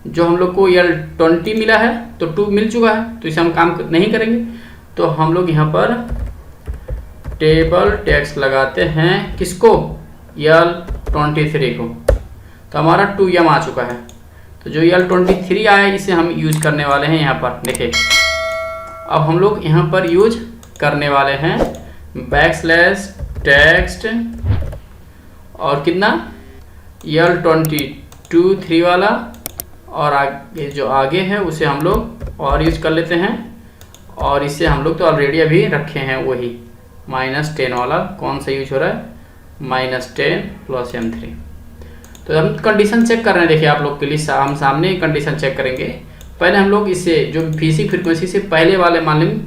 जो हम लोग को L20 मिला है तो 2 मिल चुका है, तो इसे हम काम नहीं करेंगे। तो हम लोग यहाँ पर टेबल टेक्स्ट लगाते हैं, किसको L23 को। तो हमारा 2m आ चुका है। तो जो L23 आया इसे हम यूज करने वाले हैं यहाँ पर। देखिए अब हम लोग यहाँ पर यूज करने वाले हैं बैकस्लैश टेक्स्ट और कितना L22 3 वाला, और आगे जो आगे है उसे हम लोग और यूज कर लेते हैं। और इसे हम लोग तो ऑलरेडी अभी रखे हैं वही -10 वाला, कौन सा यूज हो रहा है -10 + m3। तो हम कंडीशन चेक कर रहे हैं, देखिए आप लोग के लिए हम सामने कंडीशन चेक करेंगे। पहले हम लोग इसे जो पीसी फ्रीक्वेंसी से पहले वाले मान लें,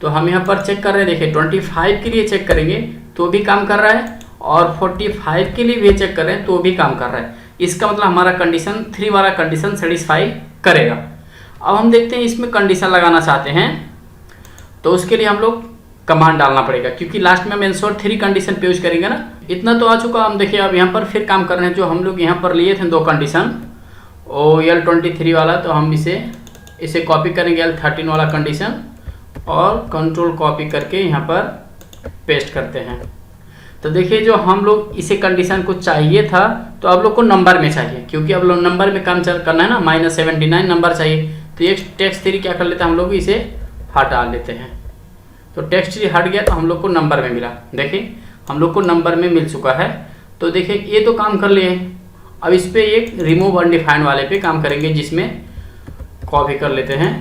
तो हम यहाँ पर चेक कर रहे हैं। देखिए 25 के लिए चेक करेंगे तो भी काम कर रहा है, और 45 के लिए भी चेक कर रहे हैं तो भी काम कर रहा है। इसका मतलब हमारा कंडीशन 3 वाला कंडीशन सेटिस्फाई करेगा। अब हम देखते हैं इसमें कंडीशन लगाना चाहते हैं, तो उसके लिए हम लोग कमांड डालना पड़ेगा, क्योंकि लास्ट में हम इंश्योर 3 कंडीशन पे यूज करेंगे ना। इतना तो आ चुका। हम देखिए अब यहाँ पर फिर काम कर रहे हैं, जो हम लोग यहाँ पर लिए थे 2 कंडीशन L23 वाला, तो हम इसे कॉपी करेंगे L13 वाला कंडीशन, और कंट्रोल कॉपी करके यहाँ पर पेस्ट करते हैं। तो देखिए जो हम लोग इसे कंडीशन को चाहिए था, तो आप लोग को नंबर में चाहिए, क्योंकि अब लोग नंबर में काम करना है ना, -79 नंबर चाहिए। तो ये टेक्स्ट 3 क्या कर लेते हैं हम लोग, इसे हटा लेते हैं। तो टेक्स्ट 3 हट गया, तो हम लोग को नंबर में मिला। देखिए हम लोग को नंबर में मिल चुका है। तो देखिए ये तो काम कर लिए। अब इस पर एक रिमूव अनडिफाइंड वाले पे काम करेंगे, जिसमें कॉपी कर लेते हैं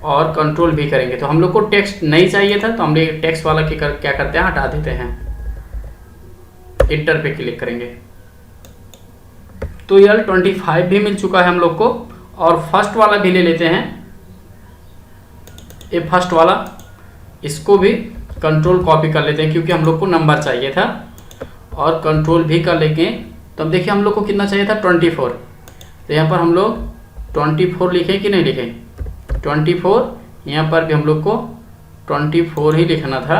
और कंट्रोल भी करेंगे। तो हम लोग को टेक्स्ट नहीं चाहिए था, तो हम लोग टेक्स्ट वाला क्या करते हैं, हटा देते हैं। इंटर पे क्लिक करेंगे तो L25 भी मिल चुका है हम लोग को। और फर्स्ट वाला भी ले लेते हैं, ये फर्स्ट वाला, इसको भी कंट्रोल कॉपी कर लेते हैं, क्योंकि हम लोग को नंबर चाहिए था। और कंट्रोल भी कर लेंगे। तो अब देखिए हम लोग को कितना चाहिए था 24। तो यहाँ पर हम लोग 24 लिखें कि नहीं लिखें 24, यहाँ पर भी हम लोग को 24 ही लिखना था।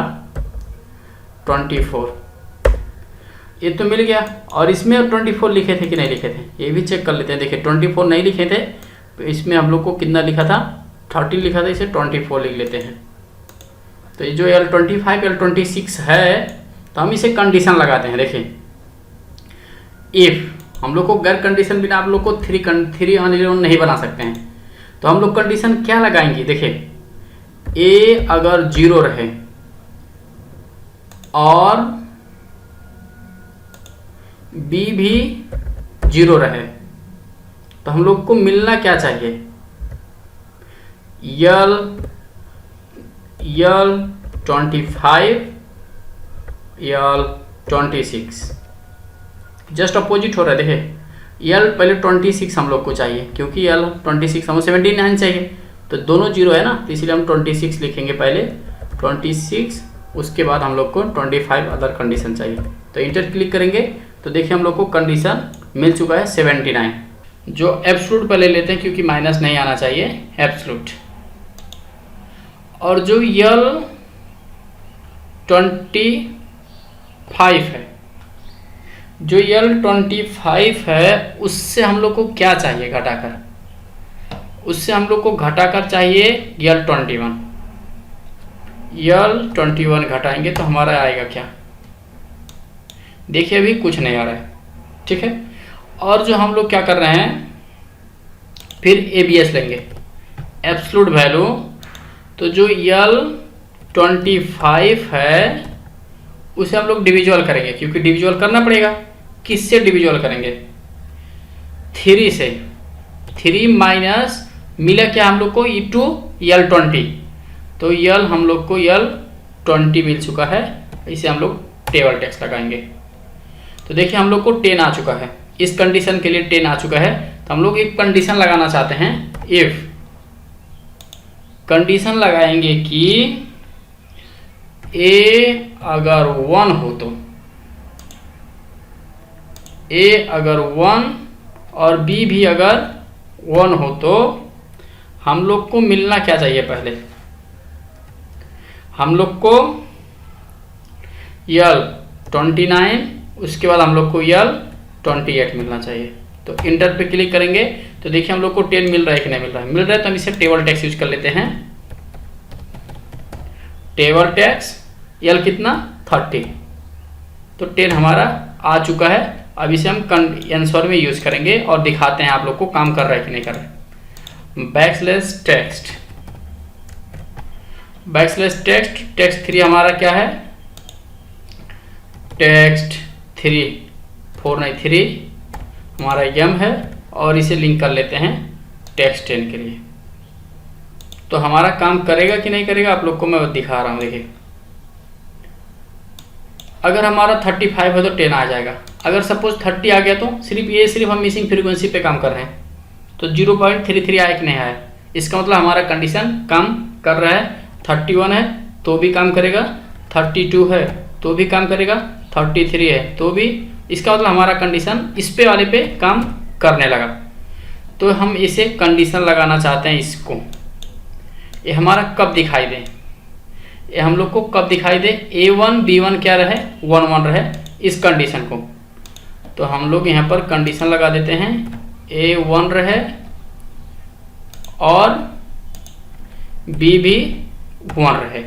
24 ये तो मिल गया। और इसमें 24 लिखे थे कि नहीं लिखे थे, ये भी चेक कर लेते हैं। देखिए 24 नहीं लिखे थे, तो इसमें हम लोग को कितना लिखा था, 30 लिखा था, इसे 24 लिख लेते हैं। तो ये जो L25 L26 है, तो हम इसे कंडीशन लगाते हैं। देखिए इफ हम लोग को गैर कंडीशन बिना आप लोग को थ्री अनरिजर्व नहीं बना सकते हैं, तो हम लोग कंडीशन क्या लगाएंगे। देखिए ए अगर 0 रहे और बी भी 0 रहे, तो हम लोग को मिलना क्या चाहिए, L25 L26 जस्ट अपोजिट हो रहा है। देखिए L पहले 26 हम लोग को चाहिए, क्योंकि L26 हमें 79 चाहिए, तो दोनों 0 है ना, तो इसलिए हम 26 लिखेंगे पहले 26, उसके बाद हम लोग को 25 अदर कंडीशन चाहिए। तो इंटर क्लिक करेंगे तो देखिए हम लोग को कंडीशन मिल चुका है 79। जो एब्सोल्यूट पहले लेते हैं क्योंकि माइनस नहीं आना चाहिए, एब्सोल्यूट। और जो L25 है, जो L25 है उससे हम लोग को क्या चाहिए घटाकर, उससे हम लोग को घटाकर चाहिए L21 घटाएंगे तो हमारा आएगा क्या, देखिए अभी कुछ नहीं आ रहा है, ठीक है। और जो हम लोग क्या कर रहे हैं, फिर ABS लेंगे, एब्सोल्यूट वैल्यू। तो जो L25 है उसे हम लोग डिविजुअल करेंगे, क्योंकि डिविजुअल करना पड़ेगा। किससे डिविजुअल करेंगे, 3 से। 3 माइनस मिला क्या हम लोग को, E2 L20, तो L हम लोग को L20 मिल चुका है, इसे हम लोग टेबल टेक्स्ट लगाएंगे। तो देखिए हम लोग को 10 आ चुका है, इस कंडीशन के लिए 10 आ चुका है। तो हम लोग एक कंडीशन लगाना चाहते हैं, इफ कंडीशन लगाएंगे कि A अगर 1 हो तो, A अगर 1 और B भी अगर 1 हो तो हम लोग को मिलना क्या चाहिए, पहले हम लोग को L29, उसके बाद हम लोग को L28 मिलना चाहिए। तो इंटर पे क्लिक करेंगे तो देखिए हम लोग को 10 मिल रहा है कि नहीं मिल रहा है, मिल रहा है। तो हम इसे टेबल टेक्स्ट यूज कर लेते हैं, टेबल टेक्स्ट L कितना 30, तो 10 हमारा आ चुका है। अब इसे हम आंसर में यूज करेंगे और दिखाते हैं आप लोग को काम कर रहा है कि नहीं कर रहा है। टेक्स्ट 3 हमारा क्या है, टेक्स्ट 3 हमारा यम है, और इसे लिंक कर लेते हैं टेक्स्ट 10 के लिए। तो हमारा काम करेगा कि नहीं करेगा आप लोग को मैं दिखा रहा हूँ। देखिए अगर हमारा 35 है तो 10 आ जाएगा, अगर सपोज 30 आ गया तो सिर्फ हम मिसिंग फ्रीक्वेंसी पे काम कर रहे हैं, तो 0.33 आया कि नहीं आया, इसका मतलब हमारा कंडीशन काम कर रहा है। 31 है तो भी काम करेगा, 32 है तो भी काम करेगा, 33 है तो भी, इसका मतलब हमारा कंडीशन इस पे वाले पे काम करने लगा। तो हम इसे कंडीशन लगाना चाहते हैं, इसको ये हमारा कब दिखाई दे, ये हम लोग को कब दिखाई दे, A1 B1 क्या रहे, 1 रहे, इस कंडीशन को। तो हम लोग यहाँ पर कंडीशन लगा देते हैं, A1 रहे और B भी 1 रहे।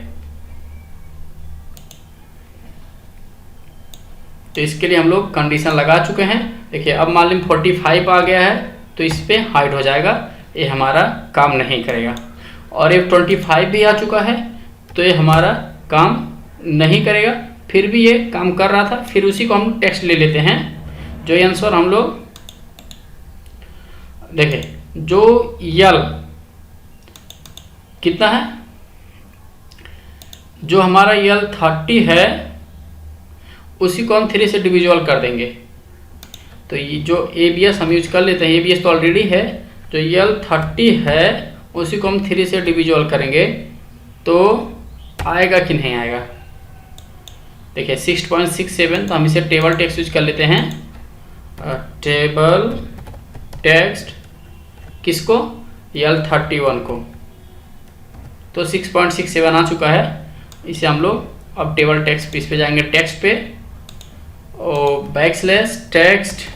तो इसके लिए हम लोग कंडीशन लगा चुके हैं। देखिए अब मान लीजिए 45 आ गया है तो इस पे हाइड हो जाएगा, ये हमारा काम नहीं करेगा। और ये 25 भी आ चुका है तो ये हमारा काम नहीं करेगा, फिर भी ये काम कर रहा था। फिर उसी को हम टेक्स्ट ले लेते हैं, जो आंसर हम लोग देखें, जो यल कितना है, जो हमारा यल 30 है उसी को हम 3 से डिविजुअल कर देंगे। तो ये जो ABS हम यूज कर लेते हैं, ABS तो ऑलरेडी है, तो यल 30 है उसी को हम 3 से डिविजुअल करेंगे तो आएगा कि नहीं आएगा। देखिए 6.67, तो हम इसे टेबल टेक्स्ट यूज कर लेते हैं, टेबल टेक्स्ट किसको, L31 को। तो 6.67 आ चुका है, इसे हम लोग अब टेबल टेक्स्ट इस पे जाएंगे, टेक्स्ट पे और /टेक्स्ट,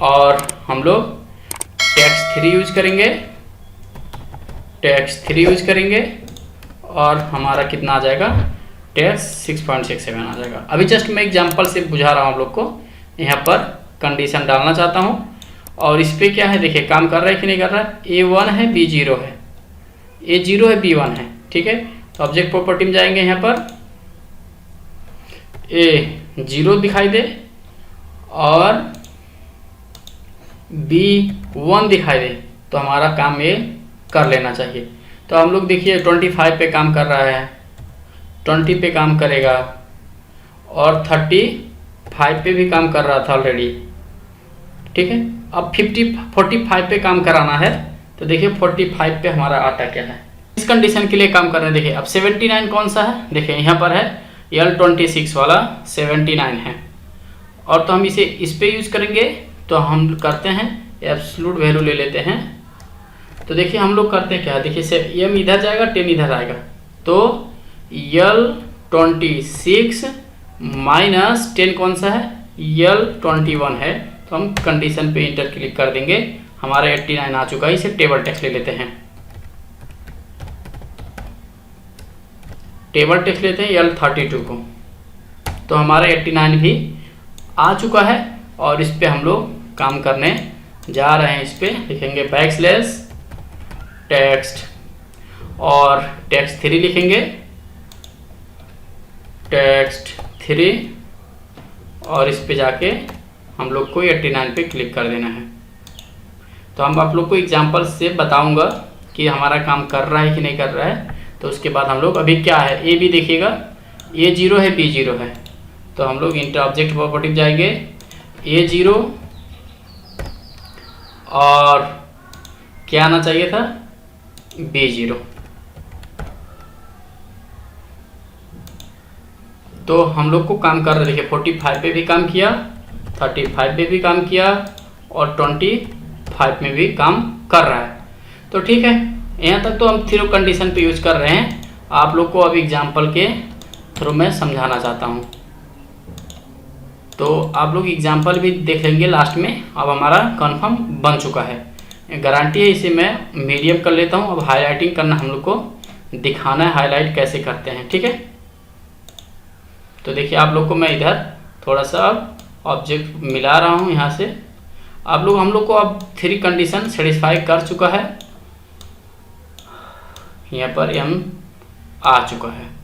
और हम लोग टैक्स 3 यूज करेंगे और हमारा कितना आ जाएगा, टैक्स 6.67 आ जाएगा। अभी जस्ट मैं एग्जांपल से बुझा रहा हूँ आप लोग को, यहाँ पर कंडीशन डालना चाहता हूँ। और इस पे क्या है देखिए, काम कर रहा है कि नहीं कर रहा है। A1 है, B0 है, A0 है, B1 है, ठीक है। तो ऑब्जेक्ट प्रॉपर्टी में जाएंगे, यहाँ पर A0 दिखाई दे और B1 दिखाई दे, तो हमारा काम ये कर लेना चाहिए। तो हम लोग देखिए 25 पे काम कर रहा है, 20 पे काम करेगा और 35 पे भी काम कर रहा था ऑलरेडी, ठीक है। अब 45 पे काम कराना है, तो देखिए 45 पे हमारा आता क्या है। इस कंडीशन के लिए काम कर रहे हैं। देखिए अब 79 कौन सा है, देखिए यहाँ पर है L26 वाला 79 है, और तो हम इसे इस पे यूज करेंगे। तो हम करते हैं एब्सोल्यूट वैल्यू ले लेते हैं। तो देखिए हम लोग करते हैं क्या, देखिए M इधर जाएगा, 10 इधर आएगा, तो L26 माइनस 10 कौन सा है, L21 है। तो हम कंडीशन पे इंटर क्लिक कर देंगे, हमारा 89 आ चुका है। इसे टेबल टेक्स्ट ले लेते हैं, टेबल टेक्स्ट लेते हैं L32 को, तो हमारा 89 भी आ चुका है। और इस पे हम लोग काम करने जा रहे हैं। इस पे लिखेंगे बैकस्लैश टेक्स्ट और टेक्स्ट 3 लिखेंगे, टेक्स्ट 3, और इस पे जाके हम लोग को 89 पे क्लिक कर देना है। तो हम आप लोग को एग्जांपल से बताऊंगा कि हमारा काम कर रहा है कि नहीं कर रहा है। तो उसके बाद हम लोग अभी क्या है, ए भी देखिएगा, A0 है, B0 है, तो हम लोग इंटर ऑब्जेक्ट प्रॉपर्टी जाएंगे, A0 और क्या आना चाहिए था, B0। तो हम लोग को काम कर रहे, देखिए 45 पे भी काम किया, 35 पे भी काम किया और 25 में भी काम कर रहा है। तो ठीक है, यहाँ तक तो हम थ्रू कंडीशन पे यूज कर रहे हैं। आप लोग को अब एग्जाम्पल के थ्रू मैं समझाना चाहता हूँ, तो आप लोग एग्जाम्पल भी देख लेंगे लास्ट में। अब हमारा कंफर्म बन चुका है, गारंटी है। इसे मैं मीडियम कर लेता हूँ। अब हाईलाइटिंग करना हम लोग को दिखाना है, हाईलाइट कैसे करते हैं, ठीक है। तो देखिए आप लोग को मैं इधर थोड़ा सा अब ऑब्जेक्ट मिला रहा हूँ यहाँ से। हम लोग को अब 3 कंडीशन सेटिस्फाई कर चुका है, यहाँ पर M आ चुका है।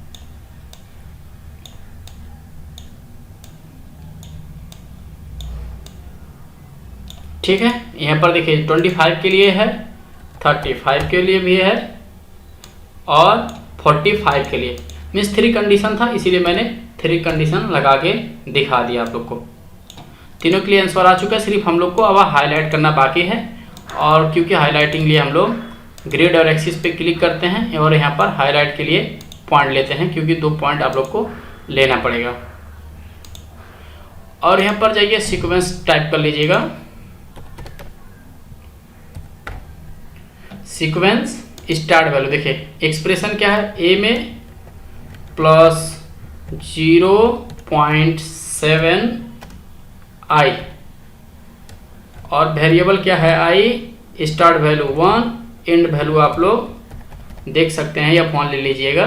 ठीक है, यहाँ पर देखिए 25 के लिए है, 35 के लिए भी है और 45 के लिए। मीन्स 3 कंडीशन था, इसीलिए मैंने 3 कंडीशन लगा के दिखा दिया आप लोग को। तीनों के लिए आंसर आ चुका है, सिर्फ हम लोग को अब हाईलाइट करना बाकी है। और क्योंकि हाईलाइटिंग लिए हम लोग ग्रेड और एक्सिस पे क्लिक करते हैं और यहाँ पर हाईलाइट के लिए पॉइंट लेते हैं, क्योंकि 2 पॉइंट आप लोग को लेना पड़ेगा। और यहाँ पर जाइए सीक्वेंस टाइप कर लीजिएगा, सीक्वेंस स्टार्ट वैल्यू। देखिए एक्सप्रेशन क्या है, ए में प्लस 0.7 i और वेरिएबल क्या है i, start value 1, and value आप लोग देख सकते हैं या फोन ले लीजिएगा।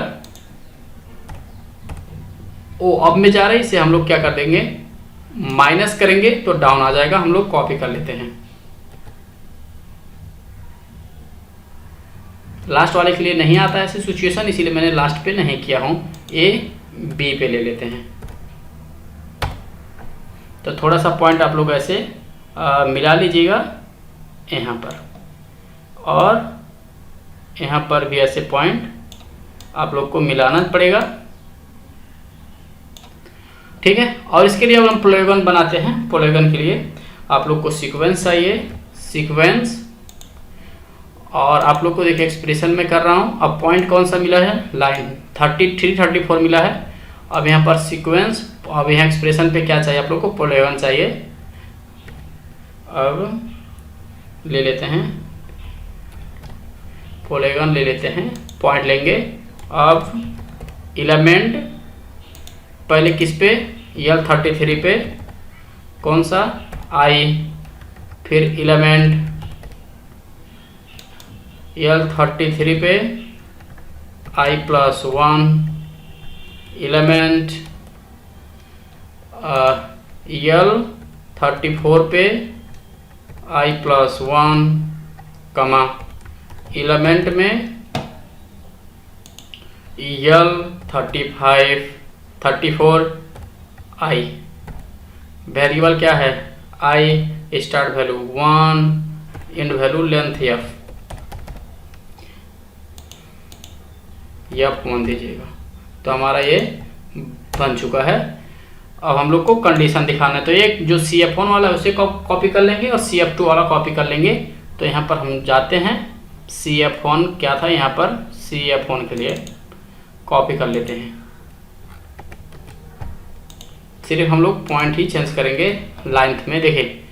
ओ अब में जा रहा है, इसे हम लोग क्या कर देंगे, माइनस करेंगे तो डाउन आ जाएगा। हम लोग कॉपी कर लेते हैं, लास्ट वाले के लिए नहीं आता ऐसी सिचुएशन, इसीलिए मैंने लास्ट पे नहीं किया हूँ। A B पे ले लेते हैं। तो थोड़ा सा पॉइंट आप लोग ऐसे मिला लीजिएगा यहाँ पर, और यहाँ पर भी ऐसे पॉइंट आप लोग को मिलाना पड़ेगा, ठीक है। और इसके लिए अब हम पॉलीगॉन बनाते हैं। पॉलीगॉन के लिए आप लोग को सीक्वेंस चाहिए, सीक्वेंस, और आप लोग को देखिए एक्सप्रेशन में कर रहा हूँ। अब पॉइंट कौन सा मिला है, लाइन 33 34 मिला है। अब यहाँ पर सीक्वेंस, अब यहाँ एक्सप्रेशन पे क्या चाहिए आप लोग को, पॉलीगॉन चाहिए। अब ले लेते हैं पॉलीगॉन, ले लेते हैं, पॉइंट लेंगे। अब एलिमेंट पहले किस पे, L33 पे, कौन सा I, फिर एलिमेंट L33 पे i+1 एलिमेंट, L34 पे i+1 कमा एलिमेंट में L34 i। वेरिएबल क्या है? i, start value 1, and value length f 1 दीजिएगा। तो हमारा ये बन चुका है। अब हम लोग को कंडीशन दिखाना है, तो एक जो CF1 वाला है उसे कॉपी कर लेंगे और CF2 वाला कॉपी कर लेंगे। तो यहाँ पर हम जाते हैं, CF1 क्या था, यहाँ पर CF1 के लिए कॉपी कर लेते हैं। सिर्फ हम लोग पॉइंट ही चेंज करेंगे लेंथ में। देखिए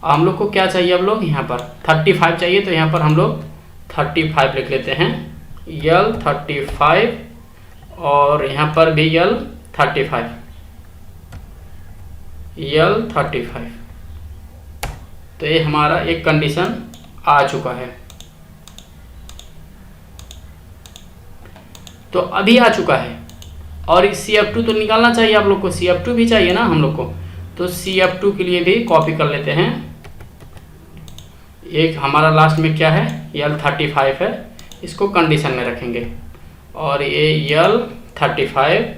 हम लोग को क्या चाहिए, अब लोग यहाँ पर 35 चाहिए, तो यहाँ पर हम लोग 35 लिख लेते हैं, L35, और यहाँ पर भी L35। तो ये हमारा एक कंडीशन आ चुका है। तो अभी आ चुका है, और CF2 तो निकालना चाहिए आप लोग को, CF2 भी चाहिए ना हम लोग को। तो CF2 के लिए भी कॉपी कर लेते हैं। एक हमारा लास्ट में क्या है, L35 है, इसको कंडीशन में रखेंगे, और ये L35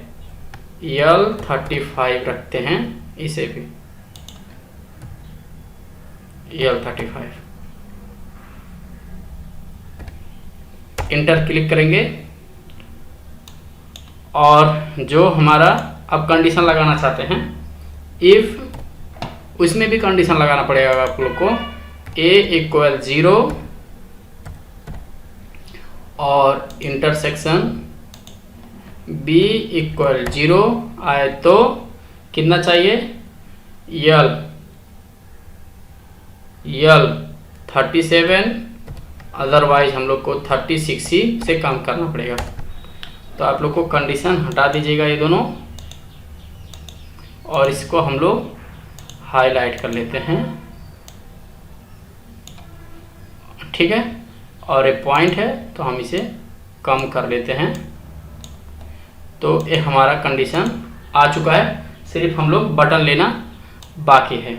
रखते हैं, इसे भी L35 इंटर क्लिक करेंगे। और जो हमारा अब कंडीशन लगाना चाहते हैं, इफ, उसमें भी कंडीशन लगाना पड़ेगा आप लोग को, a = 0 और इंटरसेक्शन b = 0 आए तो कितना चाहिए, L37, अदरवाइज हम लोग को 36 ही से कम करना पड़ेगा। तो आप लोग को कंडीशन हटा दीजिएगा ये दोनों, और इसको हम लोग हाईलाइट कर लेते हैं, ठीक है। और एक पॉइंट है तो हम इसे कम कर लेते हैं। तो ये हमारा कंडीशन आ चुका है, सिर्फ हम लोग बटन लेना बाकी है,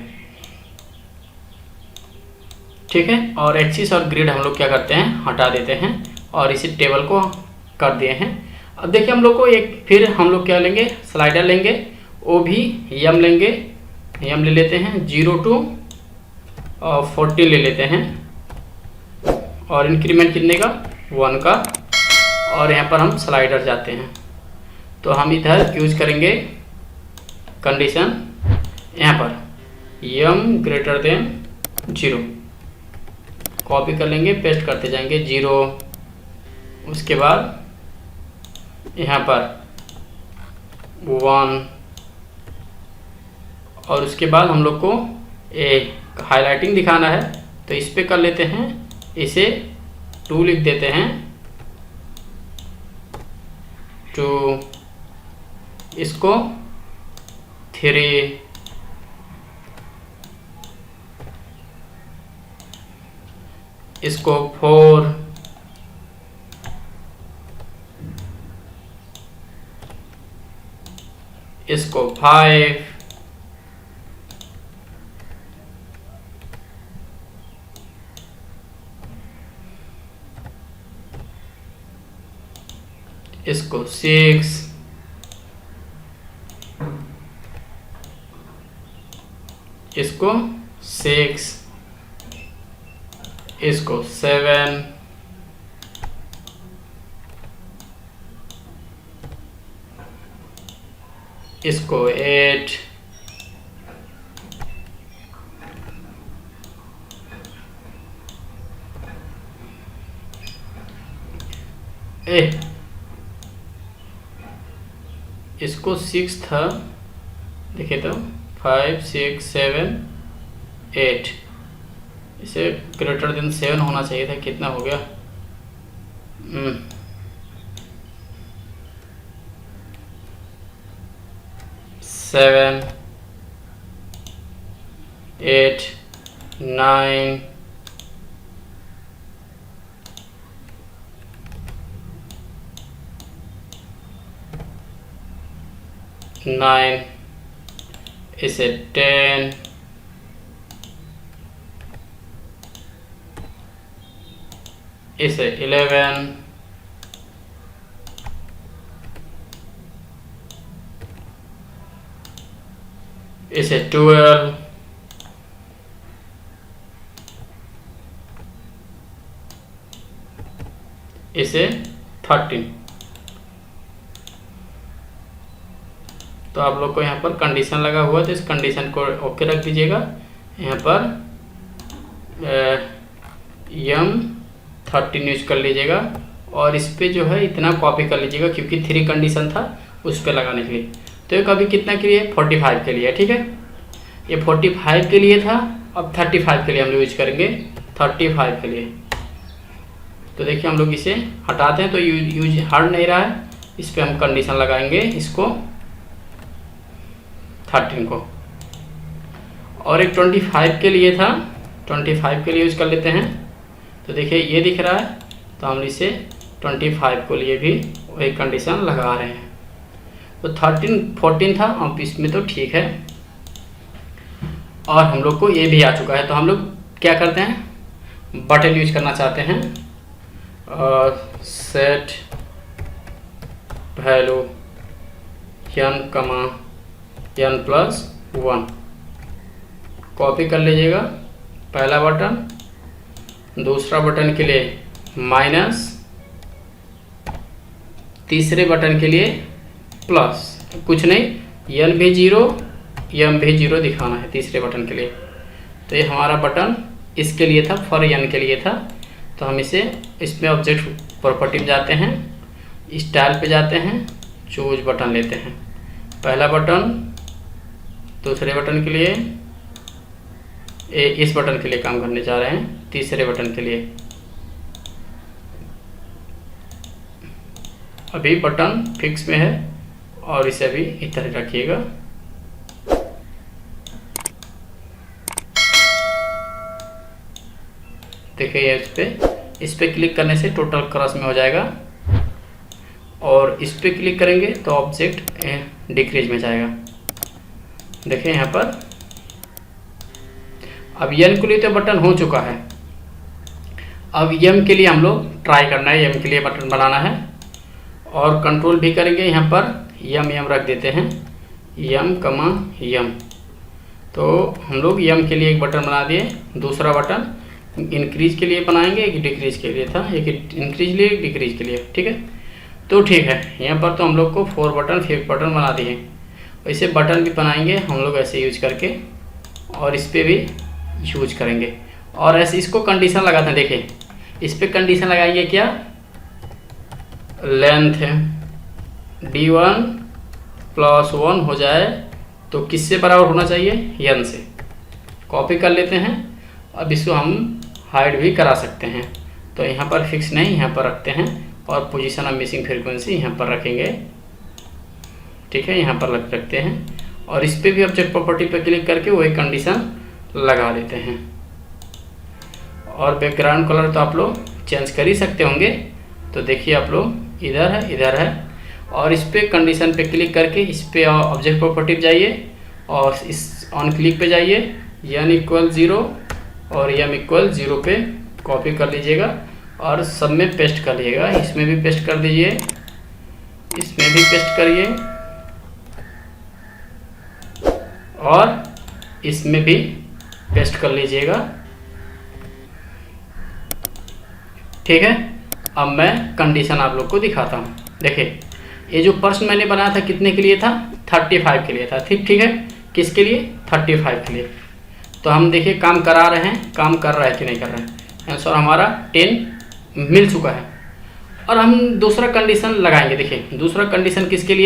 ठीक है। और एक्सिस और ग्रिड हम लोग क्या करते हैं, हटा देते हैं, और इसी टेबल को कर दिए हैं। अब देखिए हम लोग को एक, फिर हम लोग क्या लेंगे, स्लाइडर लेंगे, वो भी यम लेंगे, यम ले लेते हैं 0 to 40 ले लेते हैं, और इंक्रीमेंट कितने का, 1 का। और यहाँ पर हम स्लाइडर जाते हैं, तो हम इधर यूज करेंगे कंडीशन, यहाँ पर m > 0 कॉपी कर लेंगे, पेस्ट करते जाएंगे 0, उसके बाद यहाँ पर 1, और उसके बाद हम लोग को एक हाईलाइटिंग दिखाना है, तो इस पे कर लेते हैं, इसे 2 लिख देते हैं, 2, इसको 3, इसको 4, इसको 5, इसको 6, इसको 6, इसको 7, इसको 8, इसको 6 था, देखिए तो 5, 6, 7, 8, इसे ग्रेटर देन 7 होना चाहिए था, कितना हो गया, 7, 8, 9, 9, इसे 10, इसे 11, इसे 12, इसे 13। तो आप लोग को यहाँ पर कंडीशन लगा हुआ है, तो इस कंडीशन को ओके रख दीजिएगा। यहाँ पर M13 यूज कर लीजिएगा और इस पे जो है इतना कॉपी कर लीजिएगा, क्योंकि 3 कंडीशन था उस पे लगाने के लिए। तो ये कभी कितना के लिए? 45 के लिए, ठीक है। ये 45 के लिए था, अब 35 के लिए हम लोग यूज करेंगे, 35 के लिए। तो देखिए हम लोग इसे हटाते हैं तो यूज हट नहीं रहा है, इस पर हम कंडीशन लगाएंगे, इसको 13 को। और एक 25 के लिए था, 25 के लिए यूज कर लेते हैं। तो देखिए ये दिख रहा है, तो हम इसे 25 को लिए भी वही कंडीशन लगा रहे हैं। तो 13, 14 था, अब इसमें तो ठीक है। और हम लोग को ये भी आ चुका है, तो हम लोग क्या करते हैं, बटन यूज करना चाहते हैं। सेट वैल्यू n,n+1 कॉपी कर लीजिएगा पहला बटन। दूसरा बटन के लिए माइनस, तीसरे बटन के लिए प्लस, कुछ नहीं, n भी 0, m भी 0 दिखाना है तीसरे बटन के लिए। तो ये हमारा बटन इसके लिए था, फॉर n के लिए था। तो हम इसमें ऑब्जेक्ट प्रॉपर्टी में जाते हैं, स्टाइल पे जाते हैं, चूज बटन लेते हैं। पहला बटन, दूसरे बटन के लिए, इस बटन के लिए काम करने जा रहे हैं, तीसरे बटन के लिए। अभी बटन फिक्स में है और इसे अभी इधर रखिएगा। देखिए इस पे क्लिक करने से टोटल क्रॉस में हो जाएगा, और इस पे क्लिक करेंगे तो ऑब्जेक्ट डिक्रीज में जाएगा। देखिए यहाँ पर अब n के लिए तो बटन हो चुका है, अब m के लिए हम लोग ट्राई करना है, m के लिए बटन बनाना है। और कंट्रोल भी करेंगे, यहाँ पर m रख देते हैं, m, तो हम लोग m के लिए एक बटन बना दिए। दूसरा बटन इंक्रीज के लिए बनाएंगे, एक डिक्रीज के लिए था, एक इंक्रीज लिए, एक डिक्रीज के लिए, ठीक है। तो ठीक है, यहाँ पर तो हम लोग को 4 बटन 5 बटन बना दिए। वैसे बटन भी बनाएंगे हम लोग ऐसे यूज करके, और इस पर भी यूज करेंगे। और ऐसे इसको कंडीशन लगाते हैं। देखिए इस पर कंडीशन लगाएंगे क्या, लेंथ d1+1 हो जाए तो किससे बराबर होना चाहिए, n से। कॉपी कर लेते हैं। अब इसको हम हाइड भी करा सकते हैं, तो यहाँ पर फिक्स नहीं, यहाँ पर रखते हैं, और पोजीशन ऑफ मिसिंग फ्रीक्वेंसी यहाँ पर रखेंगे, ठीक है, यहाँ पर रखते हैं। और इस पर भी ऑब्जेक्ट प्रॉपर्टी पर क्लिक करके वही कंडीशन लगा देते हैं। और बैकग्राउंड कलर तो आप लोग चेंज कर ही सकते होंगे। तो देखिए आप लोग इधर है, इधर है, और इस पर कंडीशन पे क्लिक करके इस पर ऑब्जेक्ट प्रॉपर्टी पे जाइए और इस ऑन क्लिक पे जाइए, n=0 और m=0 पे कॉपी कर लीजिएगा और सब में पेस्ट कर लीजिएगा। इसमें भी पेस्ट कर दीजिए, इसमें भी पेस्ट करिए, और इसमें भी पेस्ट कर लीजिएगा, ठीक है। अब मैं कंडीशन आप लोग को दिखाता हूँ। देखिए ये जो प्रश्न मैंने बनाया था कितने के लिए था, 35 के लिए था, ठीक है। किसके लिए, 35 के लिए। तो हम देखिए काम करा रहे हैं, काम कर रहा है कि नहीं कर रहा है। आंसर हमारा 10 मिल चुका है। और हम दूसरा कंडीशन लगाएंगे। देखिए दूसरा कंडीशन किसके लिए,